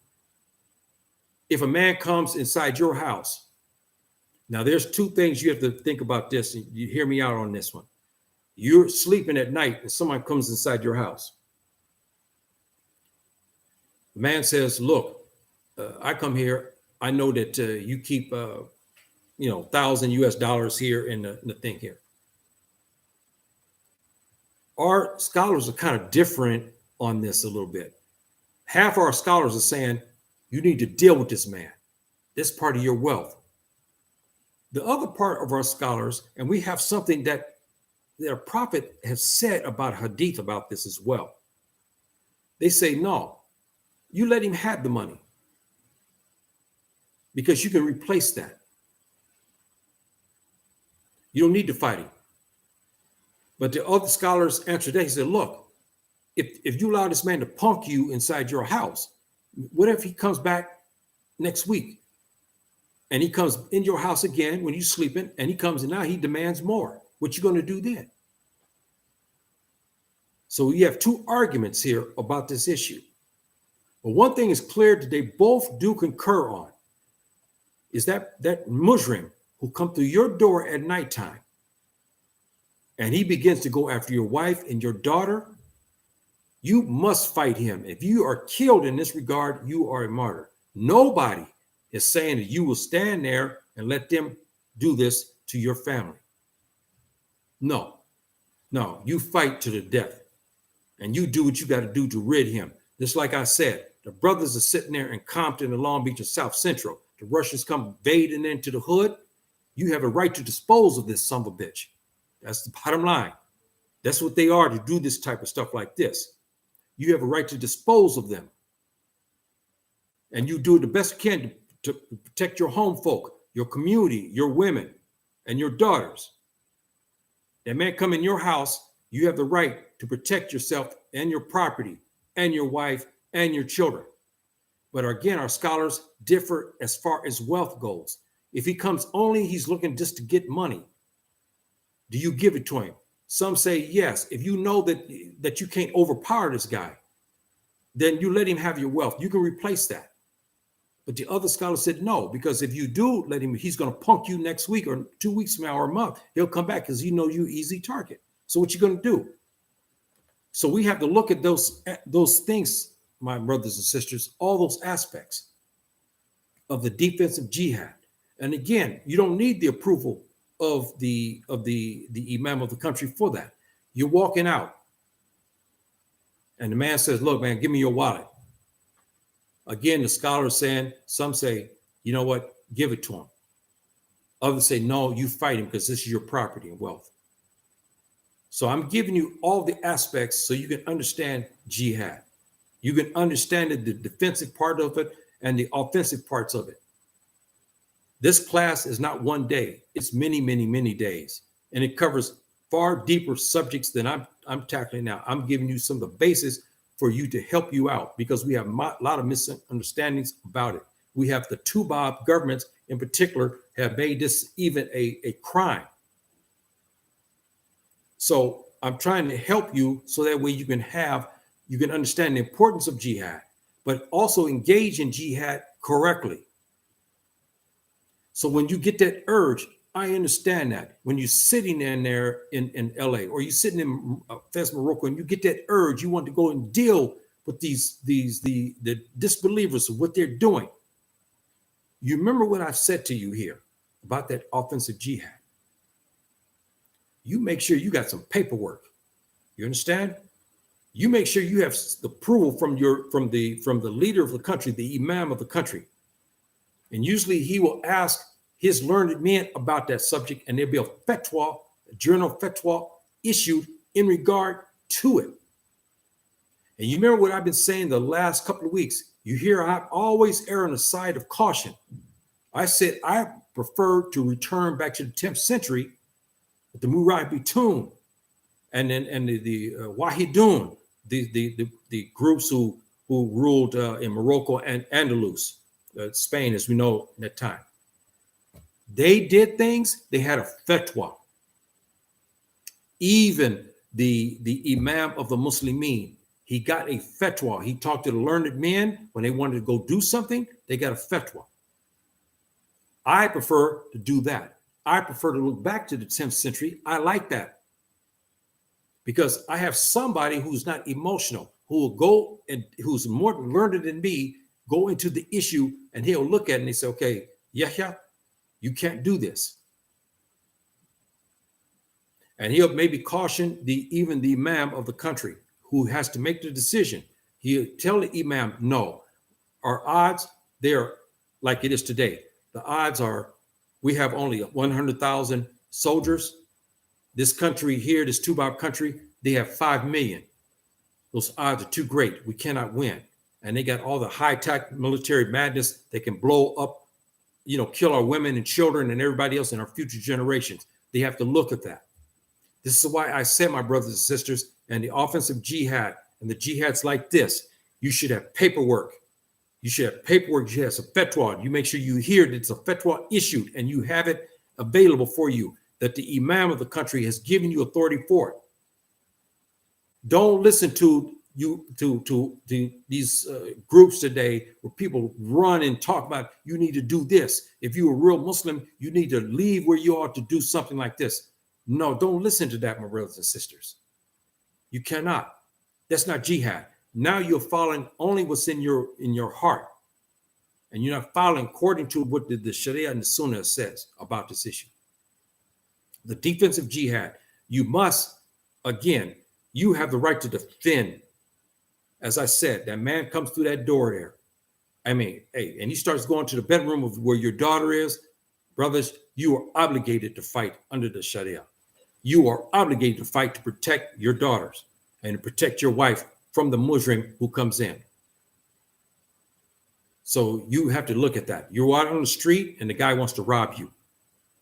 If a man comes inside your house, now there's two things you have to think about this, and you hear me out on this one. You're sleeping at night and someone comes inside your house. The man says, look, I come here. I know that you keep, $1,000 here in the thing here. Our scholars are kind of different on this a little bit. Half our scholars are saying, you need to deal with this man. This part of your wealth. The other part of our scholars, and we have something that their prophet has said about hadith about this as well. They say, no, you let him have the money because you can replace that. You don't need to fight him. But the other scholars answered that. He said, look, if you allow this man to punk you inside your house, what if he comes back next week and he comes in your house again when you're sleeping and he comes and now he demands more? What you going to do then? So you have two arguments here about this issue. But one thing is clear that they both do concur on is that mujrim who come through your door at nighttime and he begins to go after your wife and your daughter, you must fight him. If you are killed in this regard, you are a martyr. Nobody is saying that you will stand there and let them do this to your family. No, you fight to the death and you do what you got to do to rid him. Just like I said, the brothers are sitting there in Compton and Long Beach and South Central. The Russians come invading into the hood. You have a right to dispose of this son of a bitch. That's the bottom line. That's what they are to do this type of stuff like this. You have a right to dispose of them. And you do the best you can to protect your home folk, your community, your women, and your daughters. That man come in your house, you have the right to protect yourself and your property and your wife and your children. But again, our scholars differ as far as wealth goes. If he comes only, he's looking just to get money. Do you give it to him? Some say yes. If you know that you can't overpower this guy, then you let him have your wealth. You can replace that. But the other scholars said no, because if you do let him, he's going to punk you next week or 2 weeks from now or a month. He'll come back because you know you easy target. So what you going to do? So we have to look at those things, my brothers and sisters, all those aspects of the defensive jihad. And again, you don't need the approval of the imam of the country for that. You're walking out, and the man says, "Look, man, give me your wallet." Again, the scholars saying, some say, you know what, give it to him. Others say, no, you fight him because this is your property and wealth. So I'm giving you all the aspects so you can understand jihad. You can understand the defensive part of it and the offensive parts of it. This class is not one day. It's many, many, many days. And it covers far deeper subjects than I'm tackling now. I'm giving you some of the basis for you to help you out, because we have a lot of misunderstandings about it. We have the two Bob governments in particular have made this even a crime. So I'm trying to help you so that way you can understand the importance of jihad, but also engage in jihad correctly. So when you get that urge, I understand that when you're sitting in there in LA, or you're sitting in Fez, Morocco, and you get that urge, you want to go and deal with the disbelievers of what they're doing. You remember what I've said to you here about that offensive jihad. You make sure you got some paperwork. You understand? You make sure you have the approval from the leader of the country, the imam of the country. And usually he will ask his learned men about that subject, and there'll be a fatwa, a journal fatwa issued in regard to it. And you remember what I've been saying the last couple of weeks. You hear I always err on the side of caution. I said I prefer to return back to the 10th century with the Murabitun and the Wahidun, the groups who ruled in Morocco and Andalus, Spain, as we know at that time. They did things, they had a fatwa. Even the imam of the Muslimin, he got a fatwa. He talked to the learned men when they wanted to go do something, they got a fatwa. I prefer to do that. I prefer to look back to the 10th century. I like that because I have somebody who's not emotional, who will go and who's more learned than me, go into the issue, and he'll look at it and he say, okay, Yahya, you can't do this. And he'll maybe caution even the imam of the country who has to make the decision. He'll tell the imam, no, our odds, they're like it is today. The odds are we have only 100,000 soldiers. This country here, this two-bob country, they have 5 million. Those odds are too great. We cannot win. And they got all the high-tech military madness. They can blow up, kill our women and children and everybody else in our future generations. They have to look at that. This is why I said, my brothers and sisters, and the offensive jihad and the jihads like this, you should have paperwork. You should have paperwork. You should have some fatwa. You make sure you hear that it's a fatwa issued and you have it available for you, that the imam of the country has given you authority for it. Don't listen to these groups today where people run and talk about you need to do this. If you're a real Muslim, you need to leave where you are to do something like this. No, don't listen to that, my brothers and sisters. You cannot. That's not jihad. Now you're following only what's in your heart, and you're not following according to what the Sharia and the Sunnah says about this issue. The defensive jihad, you must, again, you have the right to defend. As I said, that man comes through that door there. And he starts going to the bedroom of where your daughter is. Brothers, you are obligated to fight under the Sharia. You are obligated to fight to protect your daughters and to protect your wife from the Muslim who comes in. So you have to look at that. You're out on the street and the guy wants to rob you.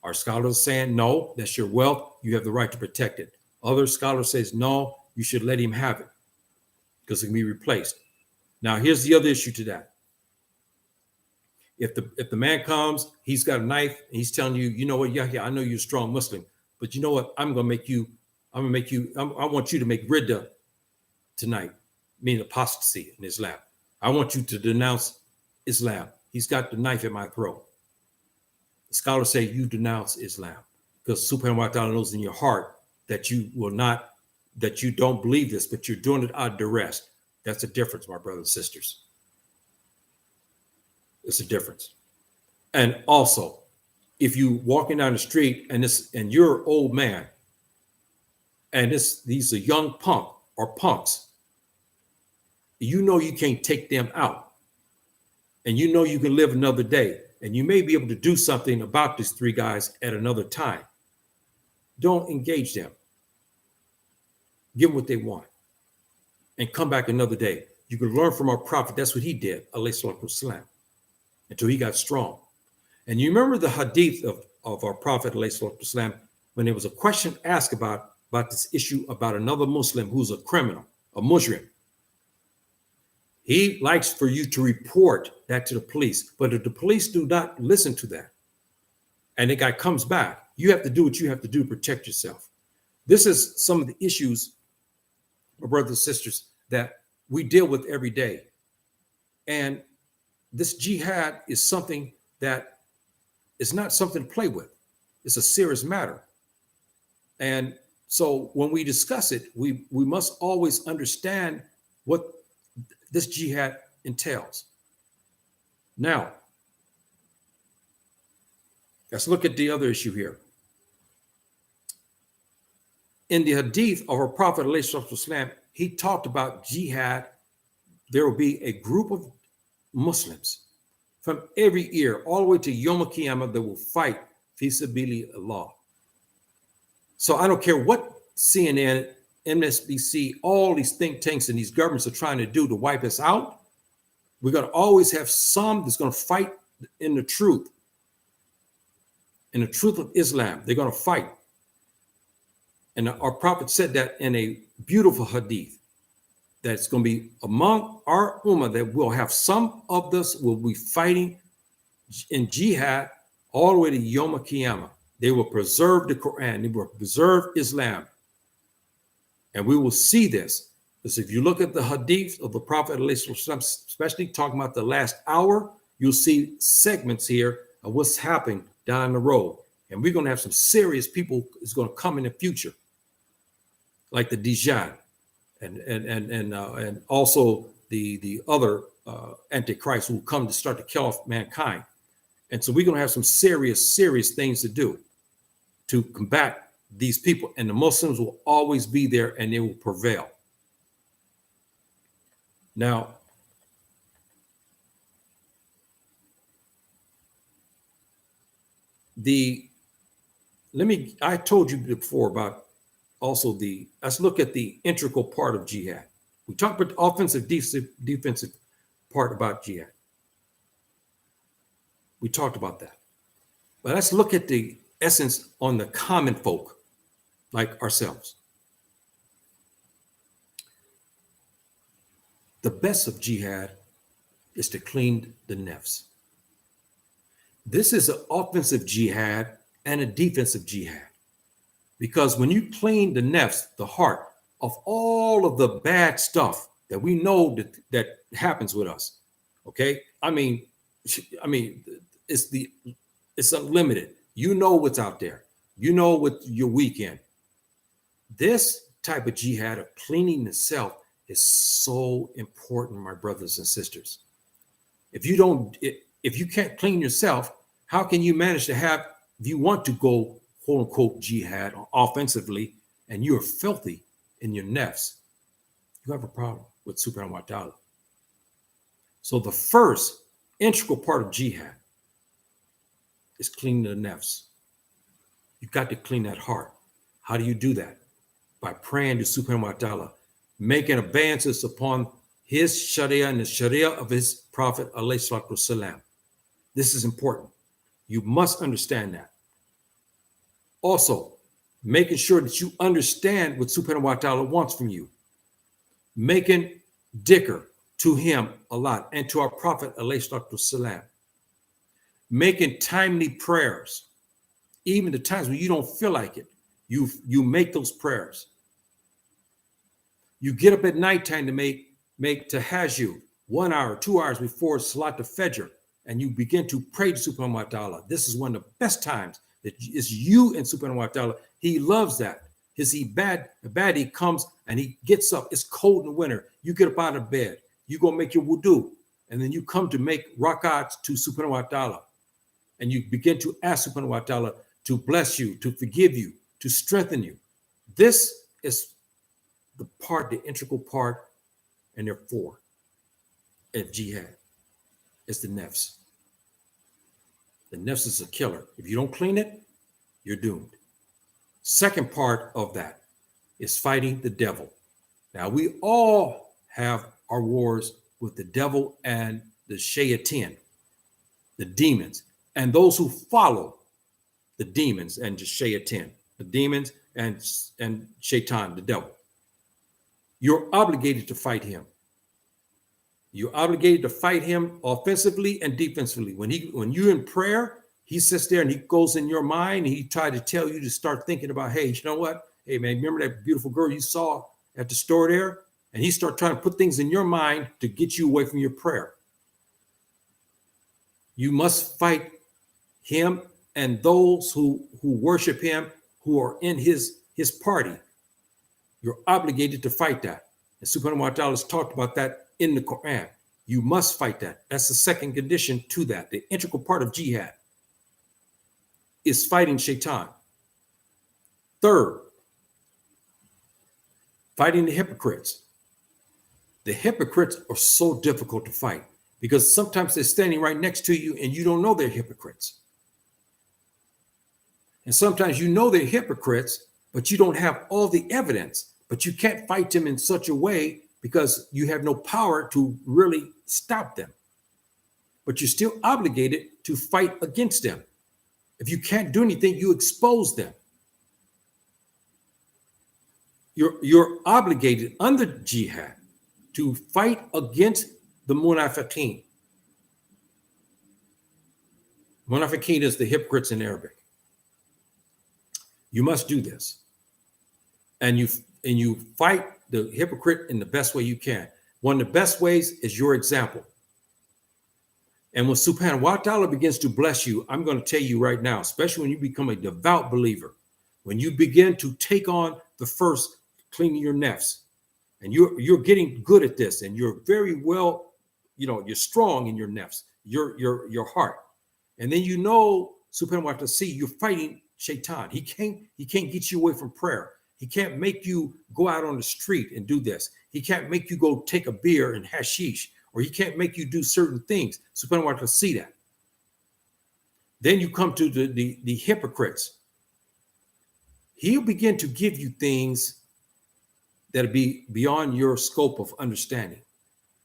Our scholars are saying, no, that's your wealth. You have the right to protect it. Other scholars says, no, you should let him have it because it can be replaced. Now, here's the other issue to that. If the man comes, he's got a knife, and he's telling you, you know what, Yahya, I know you're a strong Muslim, but you know what? I'm going to make you I'm gonna make you. I want you to make ridda tonight, meaning apostasy in Islam. I want you to denounce Islam. He's got the knife in my throat. Scholars say you denounce Islam because subhanahu wa ta'ala knows in your heart that you will not, that you don't believe this, but you're doing it out of duress. That's the difference, my brothers and sisters. It's a difference. And also, if you walking down the street and you're an old man, and these are young punk or punks, you know you can't take them out, and you know you can live another day, and you may be able to do something about these three guys at another time. Don't engage them. Give them what they want, and come back another day. You can learn from our prophet. That's what he did, alayhi salatu wasalam, until he got strong. And you remember the hadith of our prophet, alayhi salatu wasalam, when there was a question asked about this issue about another Muslim who's a criminal, a mujrim. He likes for you to report that to the police, but if the police do not listen to that, and the guy comes back, you have to do what you have to do to protect yourself. This is some of the issues, my brothers and sisters, that we deal with every day. And this jihad is something that is not something to play with. It's a serious matter. And so when we discuss it, we must always understand what this jihad entails. Now, let's look at the other issue here. In the hadith of our prophet, ﷺ, he talked about jihad. There will be a group of Muslims from every year, all the way to Yom Kippur, that will fight fi sabilillah. So I don't care what CNN, MSNBC, all these think tanks and these governments are trying to do to wipe us out. We're going to always have some that's going to fight in the truth of Islam. They're going to fight. And our prophet said that in a beautiful hadith, that it's going to be among our ummah that we'll have some of us will be fighting in jihad all the way to Yom Kippur. They will preserve the Quran. They will preserve Islam. And we will see this. Because if you look at the hadith of the Prophet, especially talking about the last hour, you'll see segments here of what's happening down the road. And we're going to have some serious people is going to come in the future, like the Jihad and also the other Antichrist who will come to start to kill off mankind. And so we're going to have some serious things to do to combat these people, and the Muslims will always be there and they will prevail. Now, I told you before about also let's look at the integral part of jihad. We talked about the offensive, defensive part about jihad. We talked about that. But let's look at the essence on the common folk like ourselves. The best of jihad is to clean the nafs. This is an offensive jihad and a defensive jihad. Because when you clean the nafs, the heart, of all of the bad stuff that we know that happens with us, okay? I mean, it's unlimited. You know what's out there. You know what you're weak in. This type of jihad of cleaning the self is so important, my brothers and sisters. If you can't clean yourself, how can you manage to have, if you want to go quote unquote jihad offensively and you're filthy in your nafs, you have a problem with subhanahu wa ta'ala. So the first integral part of jihad is cleaning the nafs. You've got to clean that heart. How do you do that? By praying to subhanahu wa ta'ala, making advances upon his sharia and the sharia of his prophet, alayhi salatu wasalam. This is important. You must understand that. Also, making sure that you understand what subhanahu wa ta'ala wants from you. Making dhikr to him a lot and to our prophet, alayhi salatu wasalam. Making timely prayers, even the times when you don't feel like it. You make those prayers. You get up at nighttime to make tahajjud 1 hour, 2 hours before Salat al-Fajr, and you begin to pray to Subhanahu wa ta'ala. This is one of the best times that it's you and Subhanahu wa ta'ala. He loves that. His ibadi comes and he gets up. It's cold in the winter. You get up out of bed. You go make your wudu. And then you come to make rakats to Subhanahu wa ta'ala. And you begin to ask Subhanahu wa ta'ala to bless you, to forgive you, to strengthen you. This is the integral part, and therefore, of jihad. It's the nafs. The nafs is a killer. If you don't clean it, you're doomed. Second part of that is fighting the devil. Now, we all have our wars with the devil and the shayatin, the demons, and those who follow the demons and the shayatin, the demons and shaitan, the devil. You're obligated to fight him. You're obligated to fight him offensively and defensively. When you're in prayer, he sits there and he goes in your mind and he tries to tell you to start thinking about, hey, you know what? Hey, man, remember that beautiful girl you saw at the store there? And he starts trying to put things in your mind to get you away from your prayer. You must fight him and those who worship him, who are in his party. You're obligated to fight that. And Subhanahu wa ta'ala has talked about that in the Quran. You must fight that. That's the second condition to that. The integral part of jihad is fighting shaitan. Third, fighting the hypocrites. The hypocrites are so difficult to fight because sometimes they're standing right next to you and you don't know they're hypocrites. And sometimes you know they're hypocrites, but you don't have all the evidence, but you can't fight them in such a way because you have no power to really stop them. But you're still obligated to fight against them. If you can't do anything, you expose them. You're obligated under jihad to fight against the munafiqeen. Munafiqeen is the hypocrites in Arabic. You must do this. And you fight the hypocrite in the best way you can. One of the best ways is your example. And when Subhanahu wa ta'ala begins to bless you, I'm going to tell you right now, especially when you become a devout believer, when you begin to take on the first cleaning your nafs, and you're getting good at this, and you're very well, you're strong in your nafs, your heart. And then Subhanahu wa ta'ala, see you're fighting shaitan. He can't get you away from prayer. He can't make you go out on the street and do this. He can't make you go take a beer and hashish, or he can't make you do certain things. Subhanahu wa ta'ala see that. Then you come to the hypocrites. He'll begin to give you things that'll be beyond your scope of understanding.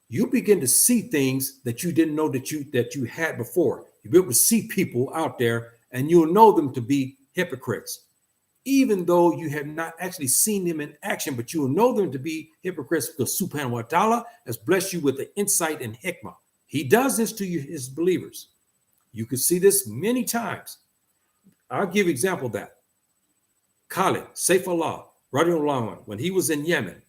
You begin to see things that you didn't know that you had before. You'll be able to see people out there, and you'll know them to be hypocrites, even though you have not actually seen them in action, but you will know them to be hypocrites because Subhanahu wa ta'ala has blessed you with the insight and hikmah. He does this to you, his believers. You can see this many times. I'll give example of that. Khalid, Saifullah, radiallahu anhu, when he was in Yemen,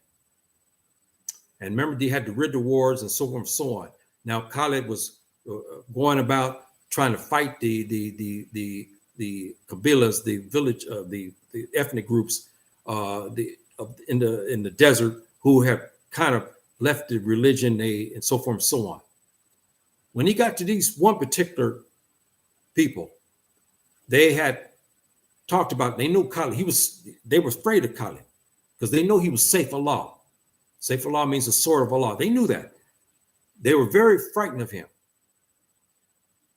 and remember they had the Ridda Wars and so on and so on. Now Khalid was going about trying to fight the Kabilas, the village, the ethnic groups, in the desert who have kind of left the religion, and so forth and so on. When he got to these one particular people, they had talked about, they knew Khalid. They were afraid of Khalid because they know he was Saifullah. Saifullah means the sword of Allah. They knew that. They were very frightened of him.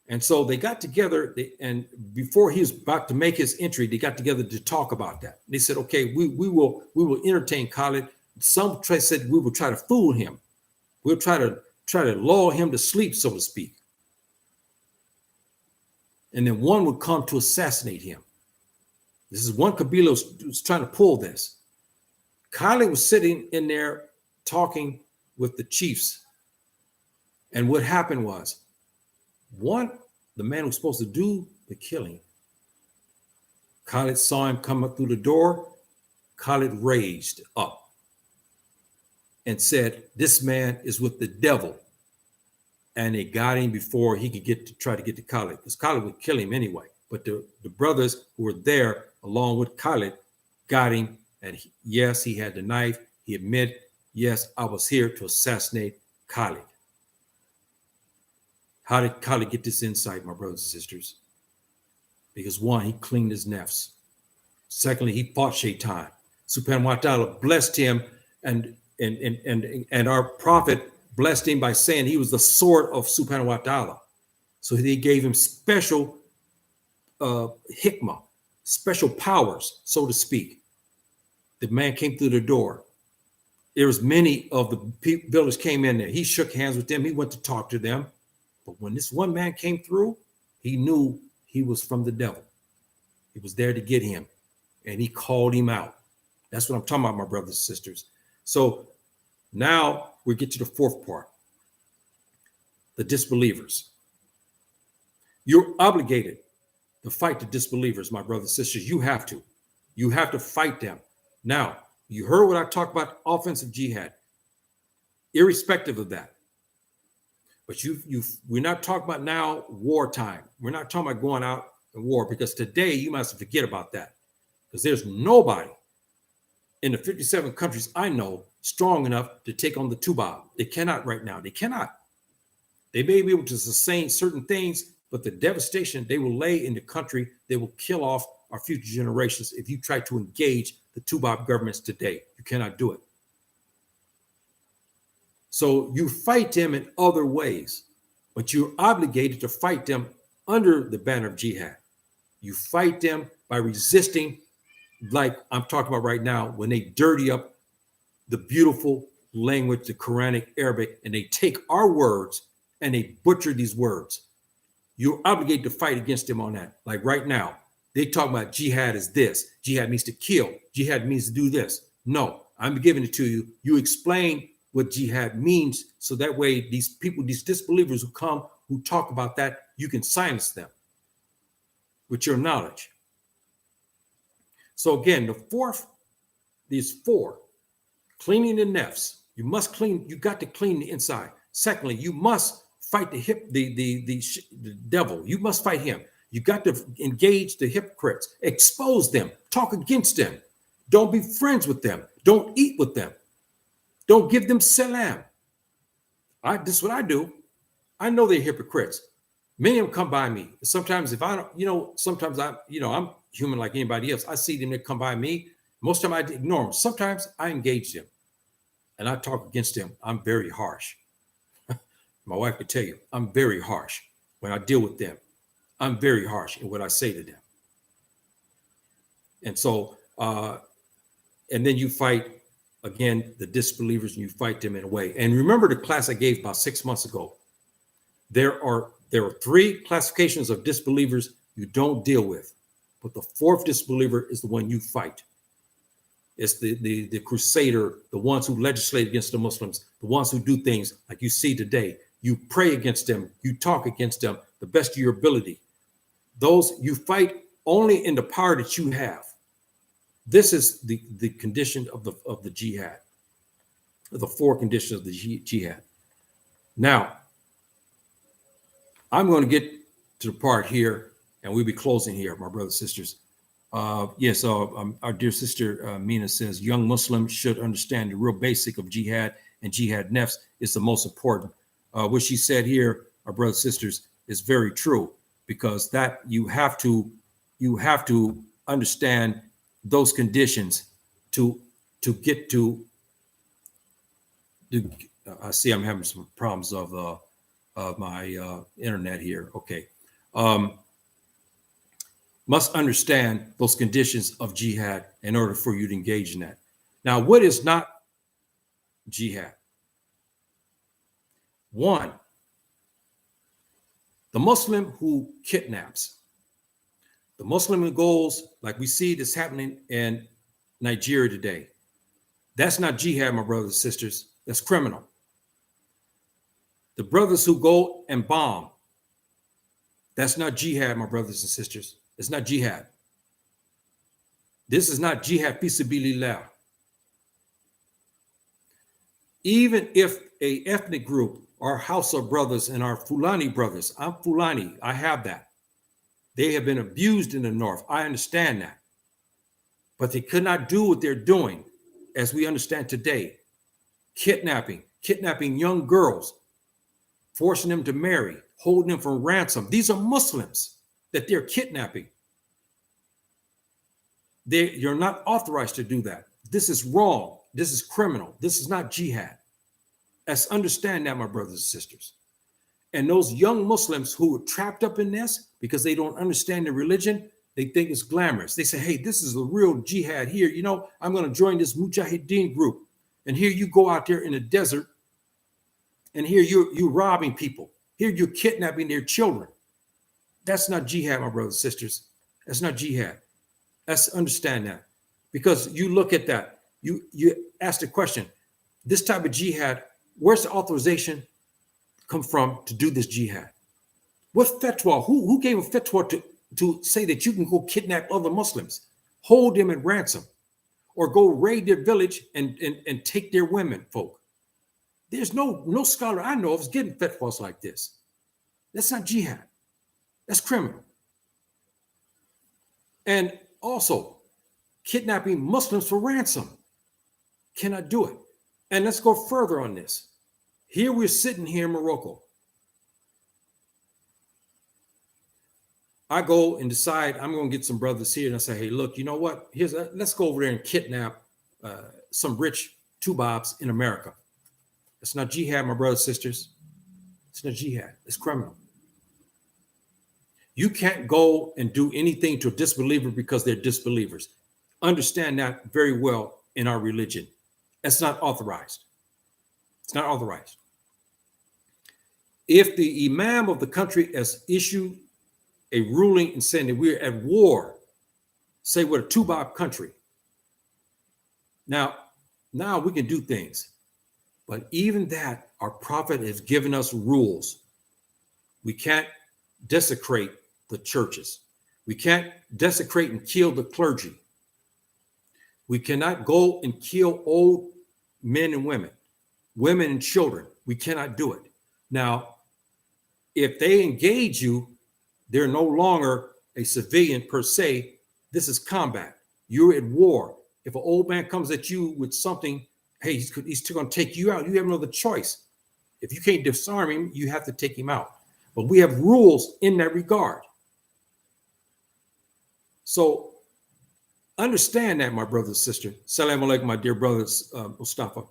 And so they got together, and before he was about to make his entry, they got together to talk about that. They said, okay, we will entertain Khalid. Some said we will try to fool him. We'll try to lull him to sleep, so to speak. And then one would come to assassinate him. This is one Kabila was trying to pull this. Khalid was sitting in there talking with the chiefs. And what happened was, the man who was supposed to do the killing, Khalid saw him come up through the door. Khalid raised up and said, this man is with the devil. And they got him before he could try to get to Khalid, because Khalid would kill him anyway. But the brothers who were there along with Khalid got him. And yes, he had the knife. He admitted, yes, I was here to assassinate Khalid. How did Khalid get this insight, my brothers and sisters? Because one, he cleaned his nafs. Secondly, he fought Shaitan. Subhanahu wa ta'ala blessed him, and our prophet blessed him by saying he was the sword of Subhanahu wa ta'ala. So he gave him special hikmah, special powers, so to speak. The man came through the door. There was many of the builders came in there. He shook hands with them. He went to talk to them. But when this one man came through, he knew he was from the devil. He was there to get him, and he called him out. That's what I'm talking about, my brothers and sisters. So now we get to the fourth part, the disbelievers. You're obligated to fight the disbelievers, my brothers and sisters. You have to. You have to fight them. Now, you heard what I talked about, offensive jihad, irrespective of that. But we're not talking about now wartime. We're not talking about going out in war, because today you must forget about that, because there's nobody in the 57 countries I know strong enough to take on the Tubab. They cannot right now. They cannot. They may be able to sustain certain things, but the devastation they will lay in the country, they will kill off our future generations if you try to engage the Tubab governments today. You cannot do it. So you fight them in other ways, but you're obligated to fight them under the banner of jihad. You fight them by resisting, like I'm talking about right now, when they dirty up the beautiful language, the Quranic Arabic, and they take our words and they butcher these words. You're obligated to fight against them on that. Like right now, they talk about jihad is this. Jihad means to kill. Jihad means to do this. No, I'm giving it to you. You explain what jihad means, so that way these people, these disbelievers who come, who talk about that, you can silence them with your knowledge. So again, the fourth, these four, cleaning the nafs. You must clean, you got to clean the inside. Secondly, you must fight the devil. You must fight him. You got to engage the hypocrites, expose them, talk against them. Don't be friends with them. Don't eat with them. Don't give them salam. This is what I do. I know they're hypocrites. Many of them come by me. Sometimes if I don't, sometimes I'm human like anybody else. I see them, they come by me. Most of the time I ignore them. Sometimes I engage them and I talk against them. I'm very harsh. My wife could tell you, I'm very harsh when I deal with them. I'm very harsh in what I say to them. And so, and then you fight, again, the disbelievers, and you fight them in a way. And remember the class I gave about 6 months ago. There are 3 classifications of disbelievers you don't deal with, but the fourth disbeliever is the one you fight. It's the crusader, the ones who legislate against the Muslims, the ones who do things like you see today. You pray against them, you talk against them the best of your ability. Those you fight only in the power that you have. This is the condition of the jihad, the 4 conditions of the jihad. Now, I'm going to get to the part here, and we'll be closing here, my brothers and sisters. Yes, our dear sister Mina says, young Muslims should understand the real basic of jihad, and jihad nafs is the most important. What she said here, our brothers and sisters, is very true, because that you have to understand those conditions to get to. I see I'm having some problems of my internet here. Okay. Must understand those conditions of jihad in order for you to engage in that. Now, what is not jihad? 1, the Muslim who kidnaps, the Muslim who goes, like we see this happening in Nigeria today. That's not jihad, my brothers and sisters. That's criminal. The brothers who go and bomb, that's not jihad, my brothers and sisters. It's not jihad. This is not jihad fi sabilillah. Even if a ethnic group, our Hausa brothers and our Fulani brothers, I'm Fulani, I have that. They have been abused in the north. I understand that. But they could not do what they're doing, as we understand today. Kidnapping young girls, forcing them to marry, holding them for ransom. These are Muslims that they're kidnapping. You're not authorized to do that. This is wrong. This is criminal. This is not jihad. Let's understand that, my brothers and sisters. And those young Muslims who are trapped up in this because they don't understand the religion, they think it's glamorous. They say, hey, this is the real jihad here. You know, I'm going to join this mujahideen group. And here you go out there in the desert, and here you're robbing people. Here you're kidnapping their children. That's not jihad, my brothers and sisters. That's not jihad. Let's understand that. Because you look at that, you ask the question, this type of jihad, where's the authorization come from to do this jihad? What fatwa? Who gave a fatwa to say that you can go kidnap other Muslims, hold them at ransom, or go raid their village and take their women folk? There's no scholar I know of is getting fatwas like this. That's not jihad. That's criminal. And also, kidnapping Muslims for ransom. Cannot do it. And let's go further on this. Here we're sitting here in Morocco. I go and decide I'm going to get some brothers here, and I say, hey, look, you know what? Let's go over there and kidnap some rich tubabs in America. It's not jihad, my brothers and sisters. It's not jihad. It's criminal. You can't go and do anything to a disbeliever because they're disbelievers. Understand that very well in our religion. It's not authorized. It's not authorized. If the imam of the country has issued a ruling and saying that we're at war, say we're a Tubab country, now we can do things. But even that, our prophet has given us rules. We can't desecrate the churches. We can't desecrate and kill the clergy. We cannot go and kill old men and women and children. We cannot do it. Now, if they engage you, they're no longer a civilian per se. This is combat. You're at war. If an old man comes at you with something, hey, he's going to take you out. You have no other choice. If you can't disarm him, you have to take him out. But we have rules in that regard. So understand that, my brothers and sisters. Salam alaikum, my dear brothers, Mustafa.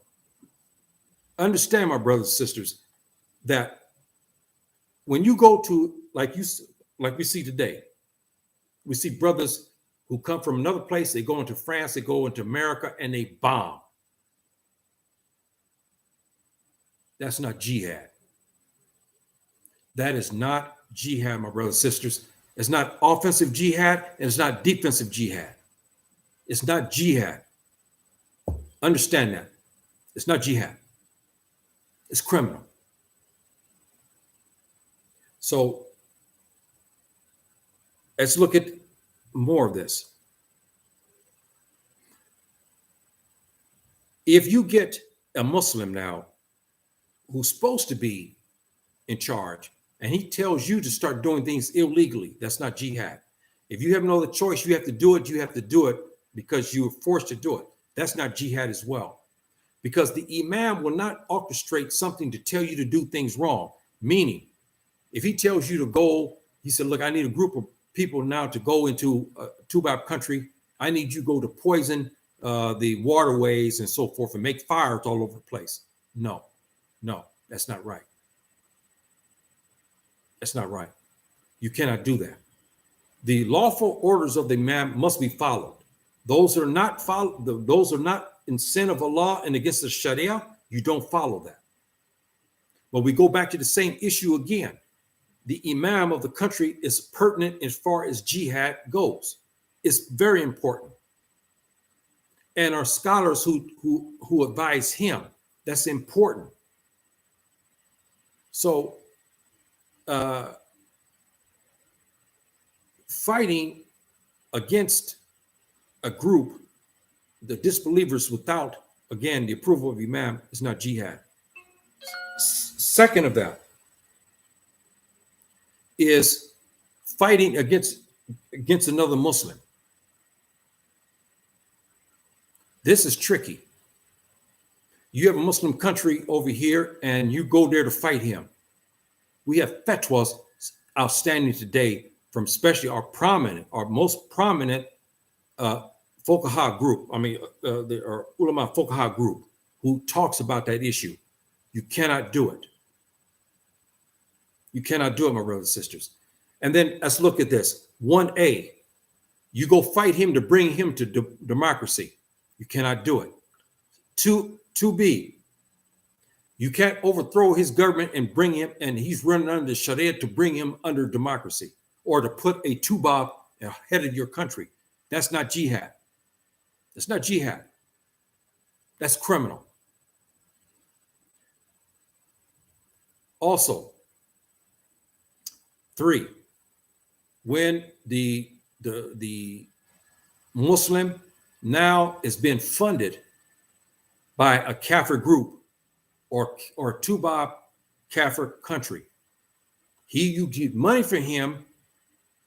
Understand, my brothers and sisters, that when you go to, like we see today, we see brothers who come from another place, they go into France, they go into America, and they bomb. That's not jihad. That is not jihad, my brothers and sisters. It's not offensive jihad, and it's not defensive jihad. It's not jihad. Understand that. It's not jihad. It's criminal. So let's look at more of this. If you get a Muslim now who's supposed to be in charge, and he tells you to start doing things illegally, that's not jihad. If you have no other choice, you have to do it. You have to do it because you were forced to do it. That's not jihad as well. Because the imam will not orchestrate something to tell you to do things wrong. Meaning, if he tells you to go, he said, look, I need a group of people now to go into a Tubab country. I need you to go to poison the waterways and so forth and make fires all over the place. No, that's not right. That's not right. You cannot do that. The lawful orders of the imam must be followed. Those are not followed. Those are not in sin of Allah and against the Sharia. You don't follow that. But we go back to the same issue again. The imam of the country is pertinent as far as jihad goes. It's very important. And our scholars who advise him, that's important. So fighting against a group, the disbelievers, without, again, the approval of Imam, is not jihad. Second of that is fighting against another Muslim. This is tricky. You have a Muslim country over here and you go there to fight him. We have fatwas outstanding today from especially our most prominent fuqaha group. Our ulama fuqaha group, who talks about that issue. You cannot do it. You cannot do it, my brothers and sisters. And then let's look at this. 1A, you go fight him to bring him to democracy. You cannot do it. 2B, you can't overthrow his government and bring him, and he's running under the Sharia, to bring him under democracy, or to put a tubab ahead of your country. That's not jihad. That's not jihad. That's criminal. Also, 3, when the Muslim now is being funded by a kafir group or tubab kafir country, you give money for him,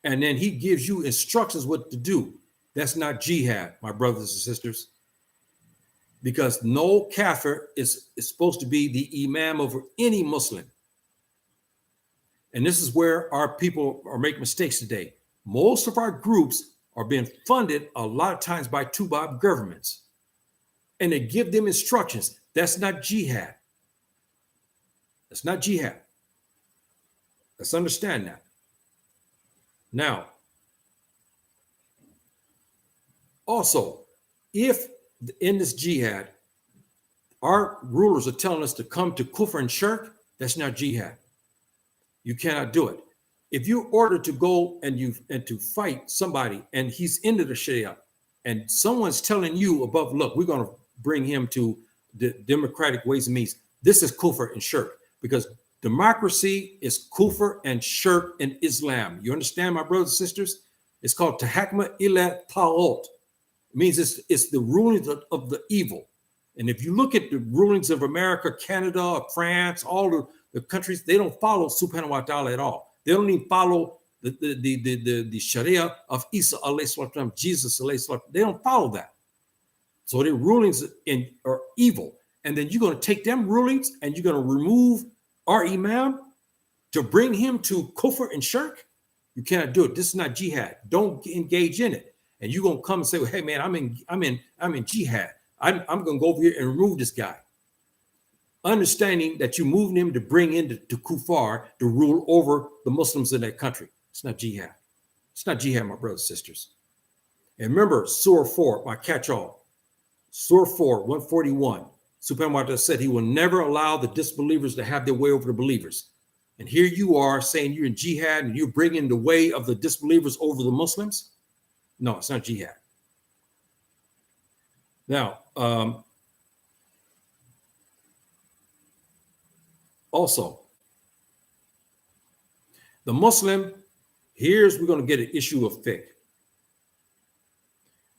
and then he gives you instructions what to do. That's not jihad, my brothers and sisters, because no kafir is supposed to be the imam over any Muslim. And this is where our people are making mistakes today. Most of our groups are being funded a lot of times by tubab governments, and they give them instructions. That's not jihad. That's not jihad. Let's understand that. Now, also, if in this jihad, our rulers are telling us to come to kufr and shirk, that's not jihad. You cannot do it. If you're ordered to go and to fight somebody and he's into the Sharia, and someone's telling you above, look, we're going to bring him to the democratic ways and means, this is kufr and shirk, because democracy is kufr and shirk in Islam. You understand, my brothers and sisters? It's called tahakma ila ta'ut. It means it's the rulings of the evil. And if you look at the rulings of America, Canada, France, all the countries, they don't follow subhanahu wa ta'ala at all. They don't even follow the Sharia of Isa alayhi salam, Jesus alayhi salam. They don't follow that. So their rulings are evil. And then you're going to take them rulings and you're going to remove our imam to bring him to kufr and shirk? You cannot do it. This is not jihad. Don't engage in it. And you're going to come and say, well, hey man, I'm in jihad. I'm going to go over here and remove this guy. Understanding that you're moving him to bring in to kufar to rule over the Muslims in that country. It's not jihad. It's not jihad, my brothers and sisters. And remember, Surah 4, my catch-all. Surah 4, 141. Subhanahu wa ta'ala said he will never allow the disbelievers to have their way over the believers. And here you are saying you're in jihad and you're bringing the way of the disbelievers over the Muslims. No, it's not jihad. Now, also, the Muslim, we're going to get an issue of fiqh.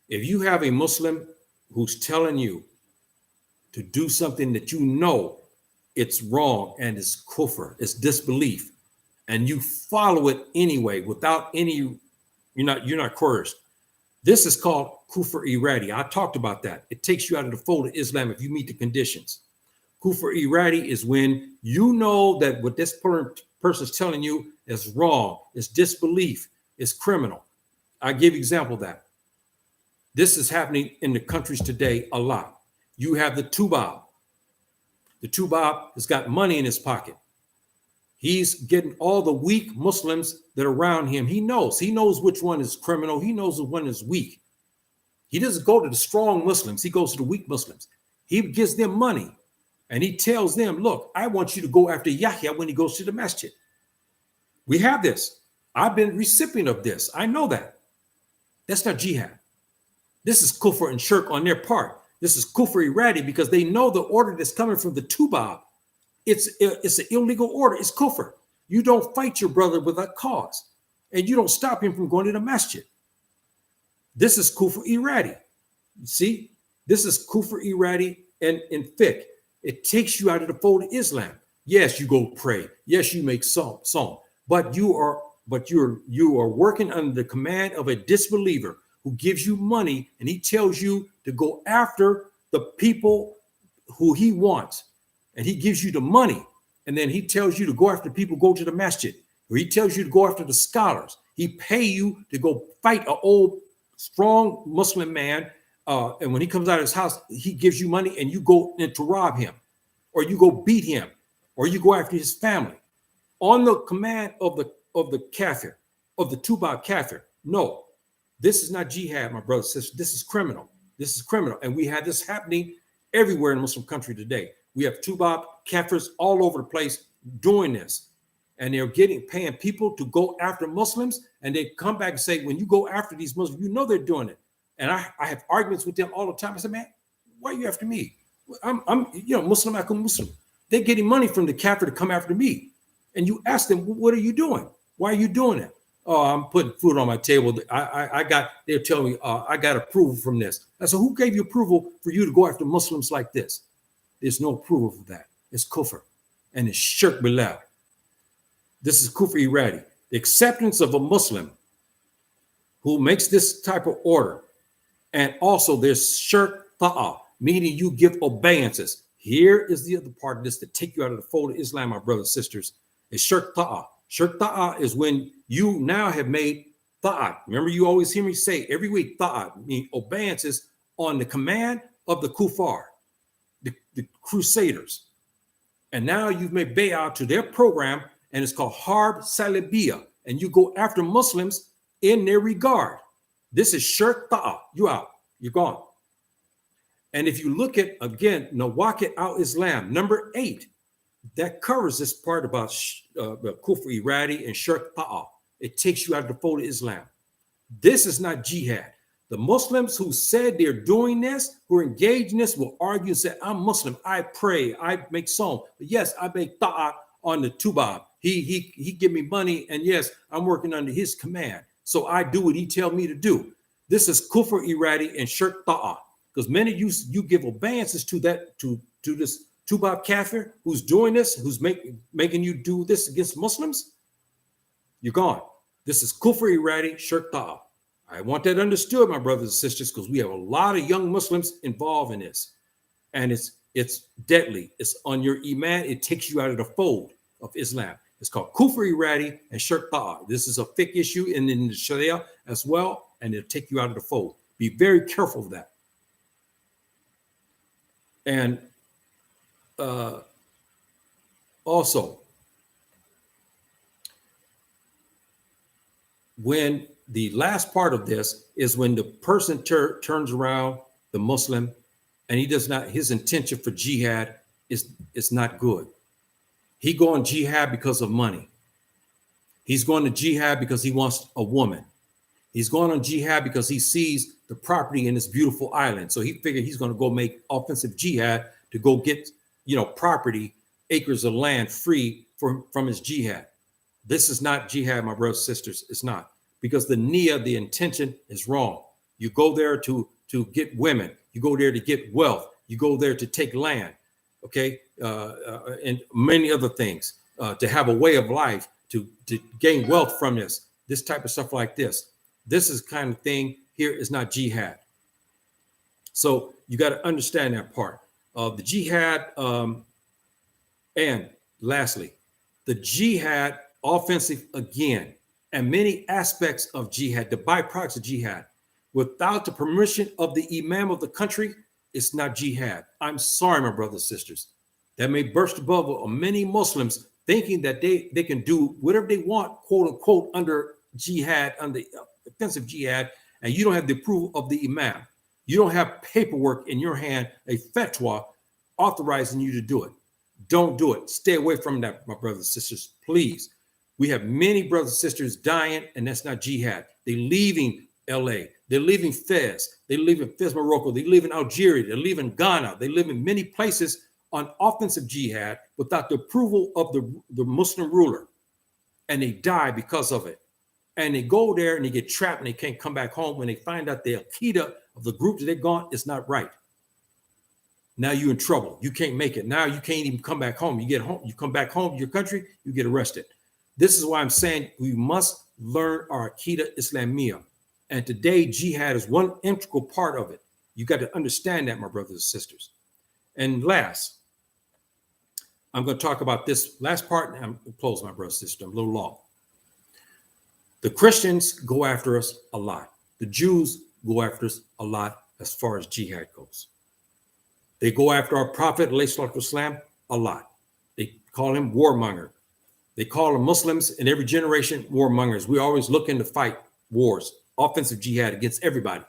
If you have a Muslim who's telling you to do something that you know it's wrong and it's kufr, it's disbelief, and you follow it anyway without any, you're not coerced. This is called kufr iradi. I talked about that. It takes you out of the fold of Islam if you meet the conditions. Kufr iradi is when you know that what this person's telling you is wrong, it's disbelief, it's criminal. I give you an example of that. This is happening in the countries today a lot. You have the tubab. The tubab has got money in his pocket. He's getting all the weak Muslims that are around him. He knows which one is criminal. He knows which one is weak. He doesn't go to the strong Muslims. He goes to the weak Muslims. He gives them money and he tells them, look, I want you to go after Yahya when he goes to the masjid. We have this. I've been recipient of this. I know that. That's not jihad. This is kufr and shirk on their part. This is kufr iradi because they know the order that's coming from the tubab. It's an illegal order. It's kufr. You don't fight your brother without cause, and you don't stop him from going to the masjid. This is kufr iradi. See, this is kufr iradi and fiqh. It takes you out of the fold of Islam. Yes, you go pray. Yes, you make song, but you are working under the command of a disbeliever who gives you money, and he tells you to go after the people who he wants, and he gives you the money, and then he tells you to go after people, go to the masjid, or he tells you to go after the scholars. He pay you to go fight an old, strong Muslim man, and when he comes out of his house, he gives you money, and you go in to rob him, or you go beat him, or you go after his family, on the command of the kafir, of the Tubab kafir. No, this is not jihad, my brothers and sisters. This is criminal. This is criminal, and we have this happening everywhere in the Muslim country today. We have Tubab kafirs all over the place doing this, and they're paying people to go after Muslims, and they come back and say, when you go after these Muslims, you know they're doing it. And I have arguments with them all the time. I said, man, why are you after me? I'm Muslim, I come Muslim. They're getting money from the kafir to come after me. And you ask them, what are you doing? Why are you doing it? Oh, I'm putting food on my table. They're telling me, I got approval from this. I said, who gave you approval for you to go after Muslims like this? There's no approval for that. It's kufr, and it's shirk billah. This is kufr iradi. The acceptance of a Muslim who makes this type of order. And also there's shirk ta'ah, meaning you give obeyances. Here is the other part of this to take you out of the fold of Islam, my brothers and sisters. It's shirk ta'ah. Shirk ta'ah is when you now have made ta'ah. Remember, you always hear me say every week, ta'ah, meaning obeyances on the command of the kuffar, the crusaders. And now you've made bay'ah to their program, and it's called harb salibiyah. And you go after Muslims in their regard. This is shirk ta'ah. You out. You're gone. And if you look at, again, Nawaqid al-Islam, number 8, that covers this part about kufr iradi and shirk ta'ah. It takes you out of the fold of Islam. This is not jihad. The Muslims who said they're doing this, who are engaged in this, will argue and say, I'm Muslim, I pray, I make song. But yes, I make ta'ah on the Tubab. He give me money, and yes, I'm working under his command. So I do what he tell me to do. This is kufr iradi and shirk ta'ah. Because many of you give obeyances to this Tubab kafir who's doing this, who's making you do this against Muslims. You're gone. This is kufr iradi, shirk ta'ah. I want that understood, my brothers and sisters, because we have a lot of young Muslims involved in this. And it's deadly. It's on your iman. It takes you out of the fold of Islam. It's called kufr iradi and shirk ta'ah. This is a fiqh issue in the Sharia as well, and it'll take you out of the fold. Be very careful of that. And also, when the last part of this is when the person turns around, the Muslim, and his intention for jihad is not good. He going jihad because of money. He's going to jihad because he wants a woman. He's going on jihad because he sees the property in this beautiful island. So he figured he's going to go make offensive jihad to go get, property, acres of land free from his jihad. This is not jihad, my brothers and sisters. It's not, because the niyyah, the intention, is wrong. You go there to get women. You go there to get wealth. You go there to take land, okay, and many other things, to have a way of life, to gain wealth from this type of stuff like this. This is kind of thing here is not jihad. So you got to understand that part of the jihad. And lastly, the jihad offensive again, and many aspects of jihad, the byproducts of jihad, without the permission of the imam of the country, it's not jihad. I'm sorry, my brothers and sisters. That may burst the bubble of many Muslims thinking that they can do whatever they want, quote unquote, under jihad, under offensive jihad, and you don't have the approval of the imam. You don't have paperwork in your hand, a fatwa authorizing you to do it. Don't do it. Stay away from that, my brothers and sisters, please. We have many brothers and sisters dying, and that's not jihad. They're leaving LA. They're leaving Fez. They live in Fez, Morocco. They live in Algeria. They live in Ghana. They live in many places on offensive jihad without the approval of the Muslim ruler, and they die because of it. and they go there and they get trapped and they can't come back home when they find out the Al-Qaeda of the group that they're gone is not right. Now you're in trouble. You can't make it. Now you can't even come back home. You get home, you come back home to your country, you get arrested. This is why I'm saying we must learn our Aqeedah Islamiyah. And today, jihad is one integral part of it. You got to understand that, my brothers and sisters. And last, I'm going to talk about this last part, and I'm going to close, my brothers and sisters. I'm a little long. The Christians go after us a lot. The Jews go after us a lot as far as jihad goes. They go after our Prophet, ﷺ, a lot. They call him warmonger. They call them Muslims in every generation warmongers. We always looking to fight wars, offensive jihad against everybody.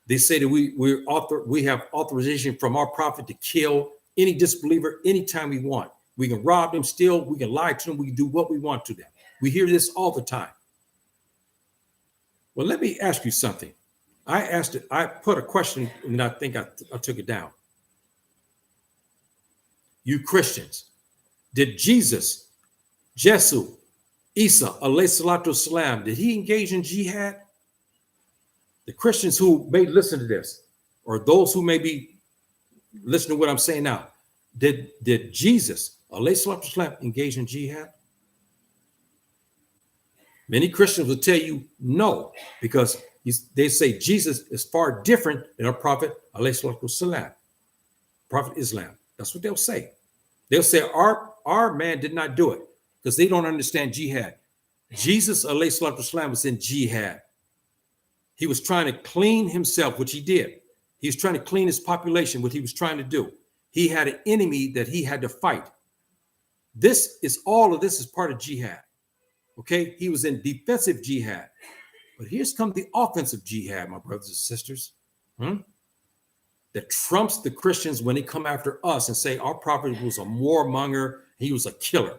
They say that we have authorization from our Prophet to kill any disbeliever anytime we want. We can rob them, steal, we can lie to them, we can do what we want to them. We hear this all the time. Well, let me ask you something. I put a question and I think I took it down. You Christians, did Jesus, Isa, alayhi salatu wasalam, did he engage in jihad? The Christians who may listen to this, or those who may be listening to what I'm saying now, did Jesus, alayhi salatu wasalam, engage in jihad? Many Christians will tell you no, because they say Jesus is far different than our Prophet, alayhi salatu wasalam, Prophet Islam. That's what they'll say. They'll say our man did not do it because they don't understand jihad. Jesus, alayhi salatu wasalam, was in jihad. He was trying to clean himself, which he did. He was trying to clean his population, what he was trying to do. He had an enemy that he had to fight. All of this is part of jihad. Okay, he was in defensive jihad. But here's come the offensive jihad, my brothers and sisters. That trumps the Christians when they come after us and say our prophet was a warmonger, he was a killer.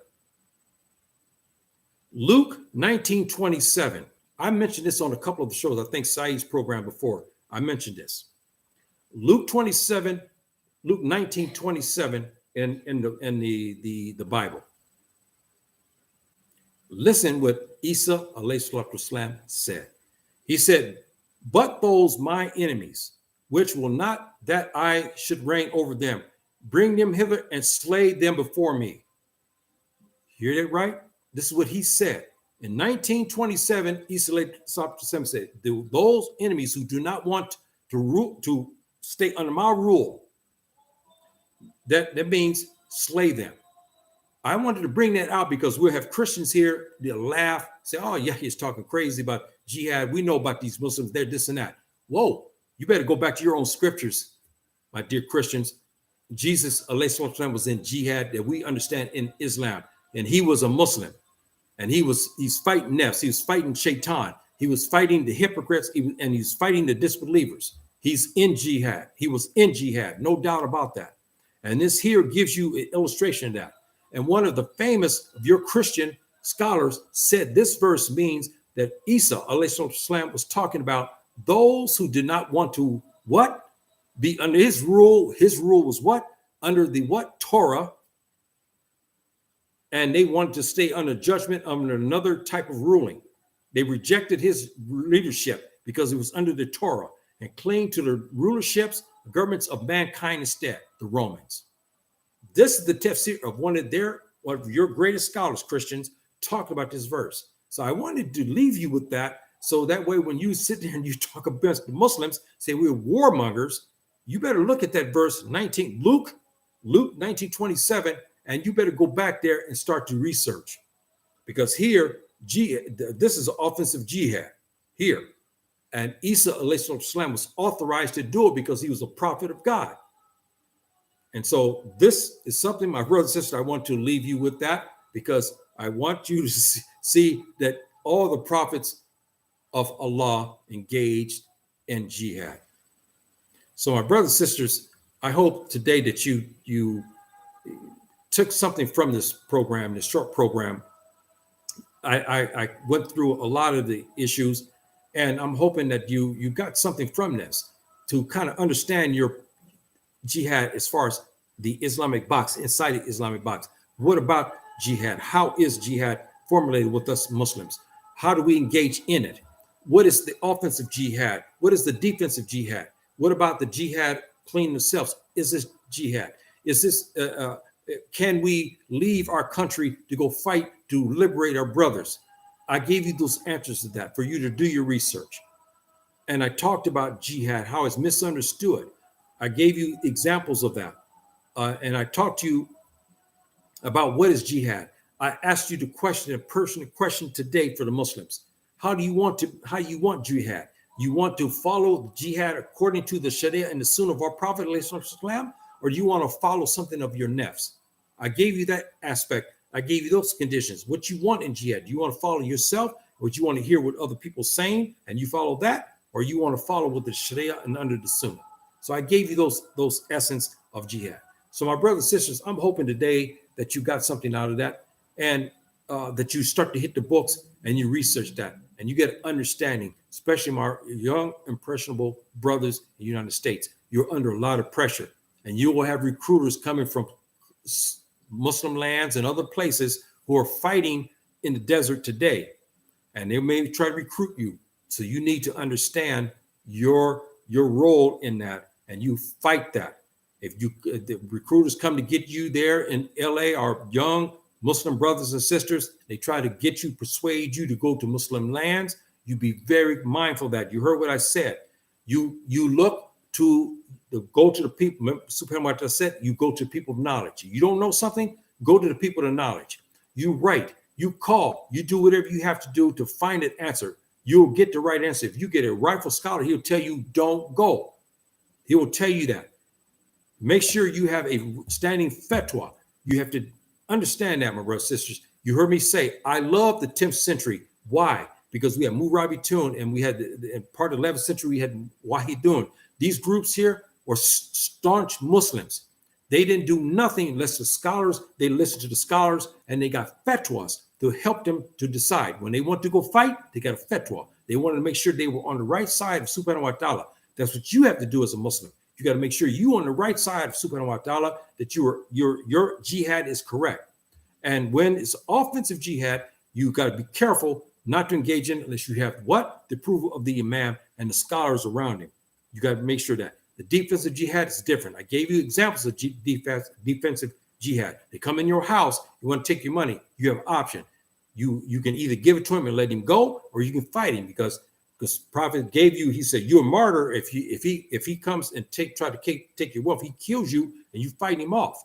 Luke 19:27. I mentioned this on a couple of the shows. I think Saeed's program before. I mentioned this. Luke 19:27 in the Bible. Listen what Isa alayhi salatu wasalam said. He said, "But those my enemies, which will not that I should reign over them, bring them hither and slay them before me." Hear that right? This is what he said. In 1927, Isa alayhi salatu wasalam said, those enemies who do not want to stay under my rule, that means slay them. I wanted to bring that out because we'll have Christians here, they'll laugh, say, oh, yeah, he's talking crazy about jihad. We know about these Muslims, they're this and that. Whoa, you better go back to your own scriptures, my dear Christians. Jesus, alayhi salatu wasalam, was in jihad that we understand in Islam, and he was a Muslim, and he's fighting nefs, he was fighting shaitan, he was fighting the hypocrites, and he's fighting the disbelievers. He's in jihad. He was in jihad, no doubt about that. And this here gives you an illustration of that. And one of the famous of your Christian scholars said this verse means that Isa alayhi salam was talking about those who did not want to what? Be under his rule. His rule was what? Under the what? Torah. And they wanted to stay under judgment under another type of ruling. They rejected his leadership because it was under the Torah and clinging to the rulerships, the governments of mankind instead, the Romans. This is the tafsir of one of your greatest scholars, Christians, talk about this verse. So I wanted to leave you with that. So that way, when you sit there and you talk about the Muslims, say we're warmongers, you better look at that verse Luke 19:27, and you better go back there and start to research. Because here, this is offensive jihad here. And Isa alayhi salam was authorized to do it because he was a prophet of God. And so this is something, my brothers and sisters, I want to leave you with that because I want you to see that all the prophets of Allah engaged in jihad. So my brothers and sisters, I hope today that you took something from this program, this short program. I went through a lot of the issues, and I'm hoping that you got something from this to kind of understand your jihad as far as the Islamic box, inside the Islamic box. What about jihad? How is jihad formulated with us Muslims? How do we engage in it? What is the offensive jihad? What is the defensive jihad? What about the jihad cleaning themselves? Is this jihad? Is this, can we leave our country to go fight to liberate our brothers? I gave you those answers to that for you to do your research. And I talked about jihad, how it's misunderstood. I gave you examples of that. And I talked to you about what is jihad. I asked you to question a personal question today for the Muslims. How do you want jihad? You want to follow jihad according to the Sharia and the Sunnah of our Prophet, or do you want to follow something of your nafs? I gave you that aspect. I gave you those conditions. What you want in jihad? Do you want to follow yourself, or do you want to hear what other people saying and you follow that, or you want to follow with the Sharia and under the Sunnah? So I gave you those essence of jihad. So my brothers and sisters, I'm hoping today that you got something out of that, and that you start to hit the books and you research that and you get an understanding, especially my young, impressionable brothers in the United States. You're under a lot of pressure, and you will have recruiters coming from Muslim lands and other places who are fighting in the desert today, and they may try to recruit you. So you need to understand your role in that, and you fight that. If the recruiters come to get you there in LA, our young Muslim brothers and sisters, they try to get you, persuade you to go to Muslim lands. You be very mindful of that. You heard what I said. You look to go to the people. Remember, Subhanahu wa Ta'ala said, you go to people of knowledge. You don't know something, go to the people of knowledge. You write, you call, you do whatever you have to do to find an answer. You'll get the right answer. If you get a rightful scholar, he'll tell you don't go. He will tell you that. Make sure you have a standing fatwa. You have to understand that, my brothers and sisters. You heard me say, I love the 10th century. Why? Because we had Murabi Tun, and we had in part of the 11th century, we had Wahidun. These groups here were staunch Muslims. They didn't do nothing unless the scholars, they listened to the scholars, and they got fatwas to help them to decide. When they want to go fight, they got a fatwa. They wanted to make sure they were on the right side of Subhanahu wa Ta'ala. That's what you have to do as a Muslim. You got to make sure you on the right side of Subhanahu wa Ta'ala, that your jihad is correct. And when it's offensive jihad, you got to be careful not to engage in unless you have what? The approval of the imam and the scholars around him. You got to make sure that the defensive jihad is different. I gave you examples of defensive jihad. They come in your house, you want to take your money, you have an option. You can either give it to him and let him go, or you can fight him, because Prophet gave you, he said, you're a martyr if he comes and try to take your wealth. He kills you and you fight him off.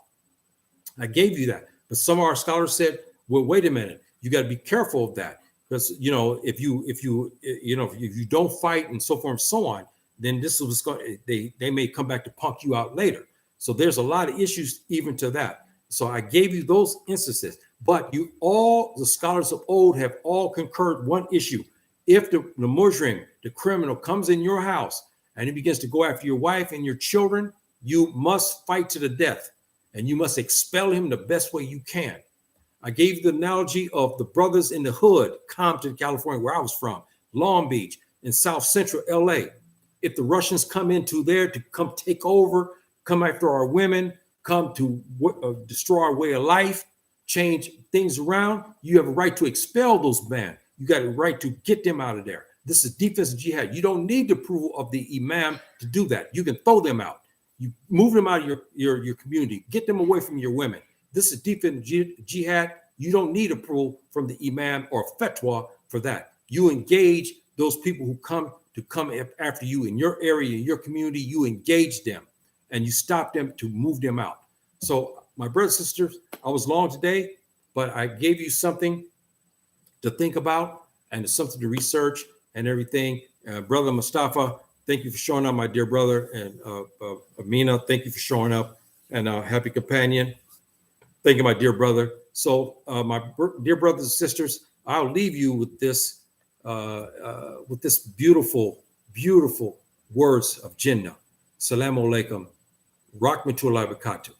I gave you that. But some of our scholars said, well, wait a minute, you got to be careful of that, because if you don't fight and so forth and so on, then this was going. They may come back to punk you out later. So there's a lot of issues even to that. So I gave you those instances, but all the scholars of old have all concurred one issue. If the mujrim, the criminal, comes in your house and he begins to go after your wife and your children, you must fight to the death, and you must expel him the best way you can. I gave you the analogy of the brothers in the hood, Compton, California, where I was from, Long Beach, in South Central LA. If the Russians come into there to come take over, come after our women, come to destroy our way of life, change things around, you have a right to expel those men. You got a right to get them out of there. This is defensive jihad. You don't need the approval of the imam to do that. You can throw them out. You move them out of your community. Get them away from your women. This is defensive jihad. You don't need approval from the imam or fatwa for that. You engage those people who come after you in your area, in your community. You engage them and you stop them to move them out. So my brothers and sisters, I was long today, but I gave you something to think about and something to research and everything. Brother Mustafa, thank you for showing up, my dear brother. And Amina, thank you for showing up. And Happy Companion, thank you, my dear brother. So my dear brothers and sisters, I'll leave you with this beautiful, beautiful words of Jinnah. Assalamu alaikum. Rahmatullahi wa barakatuh.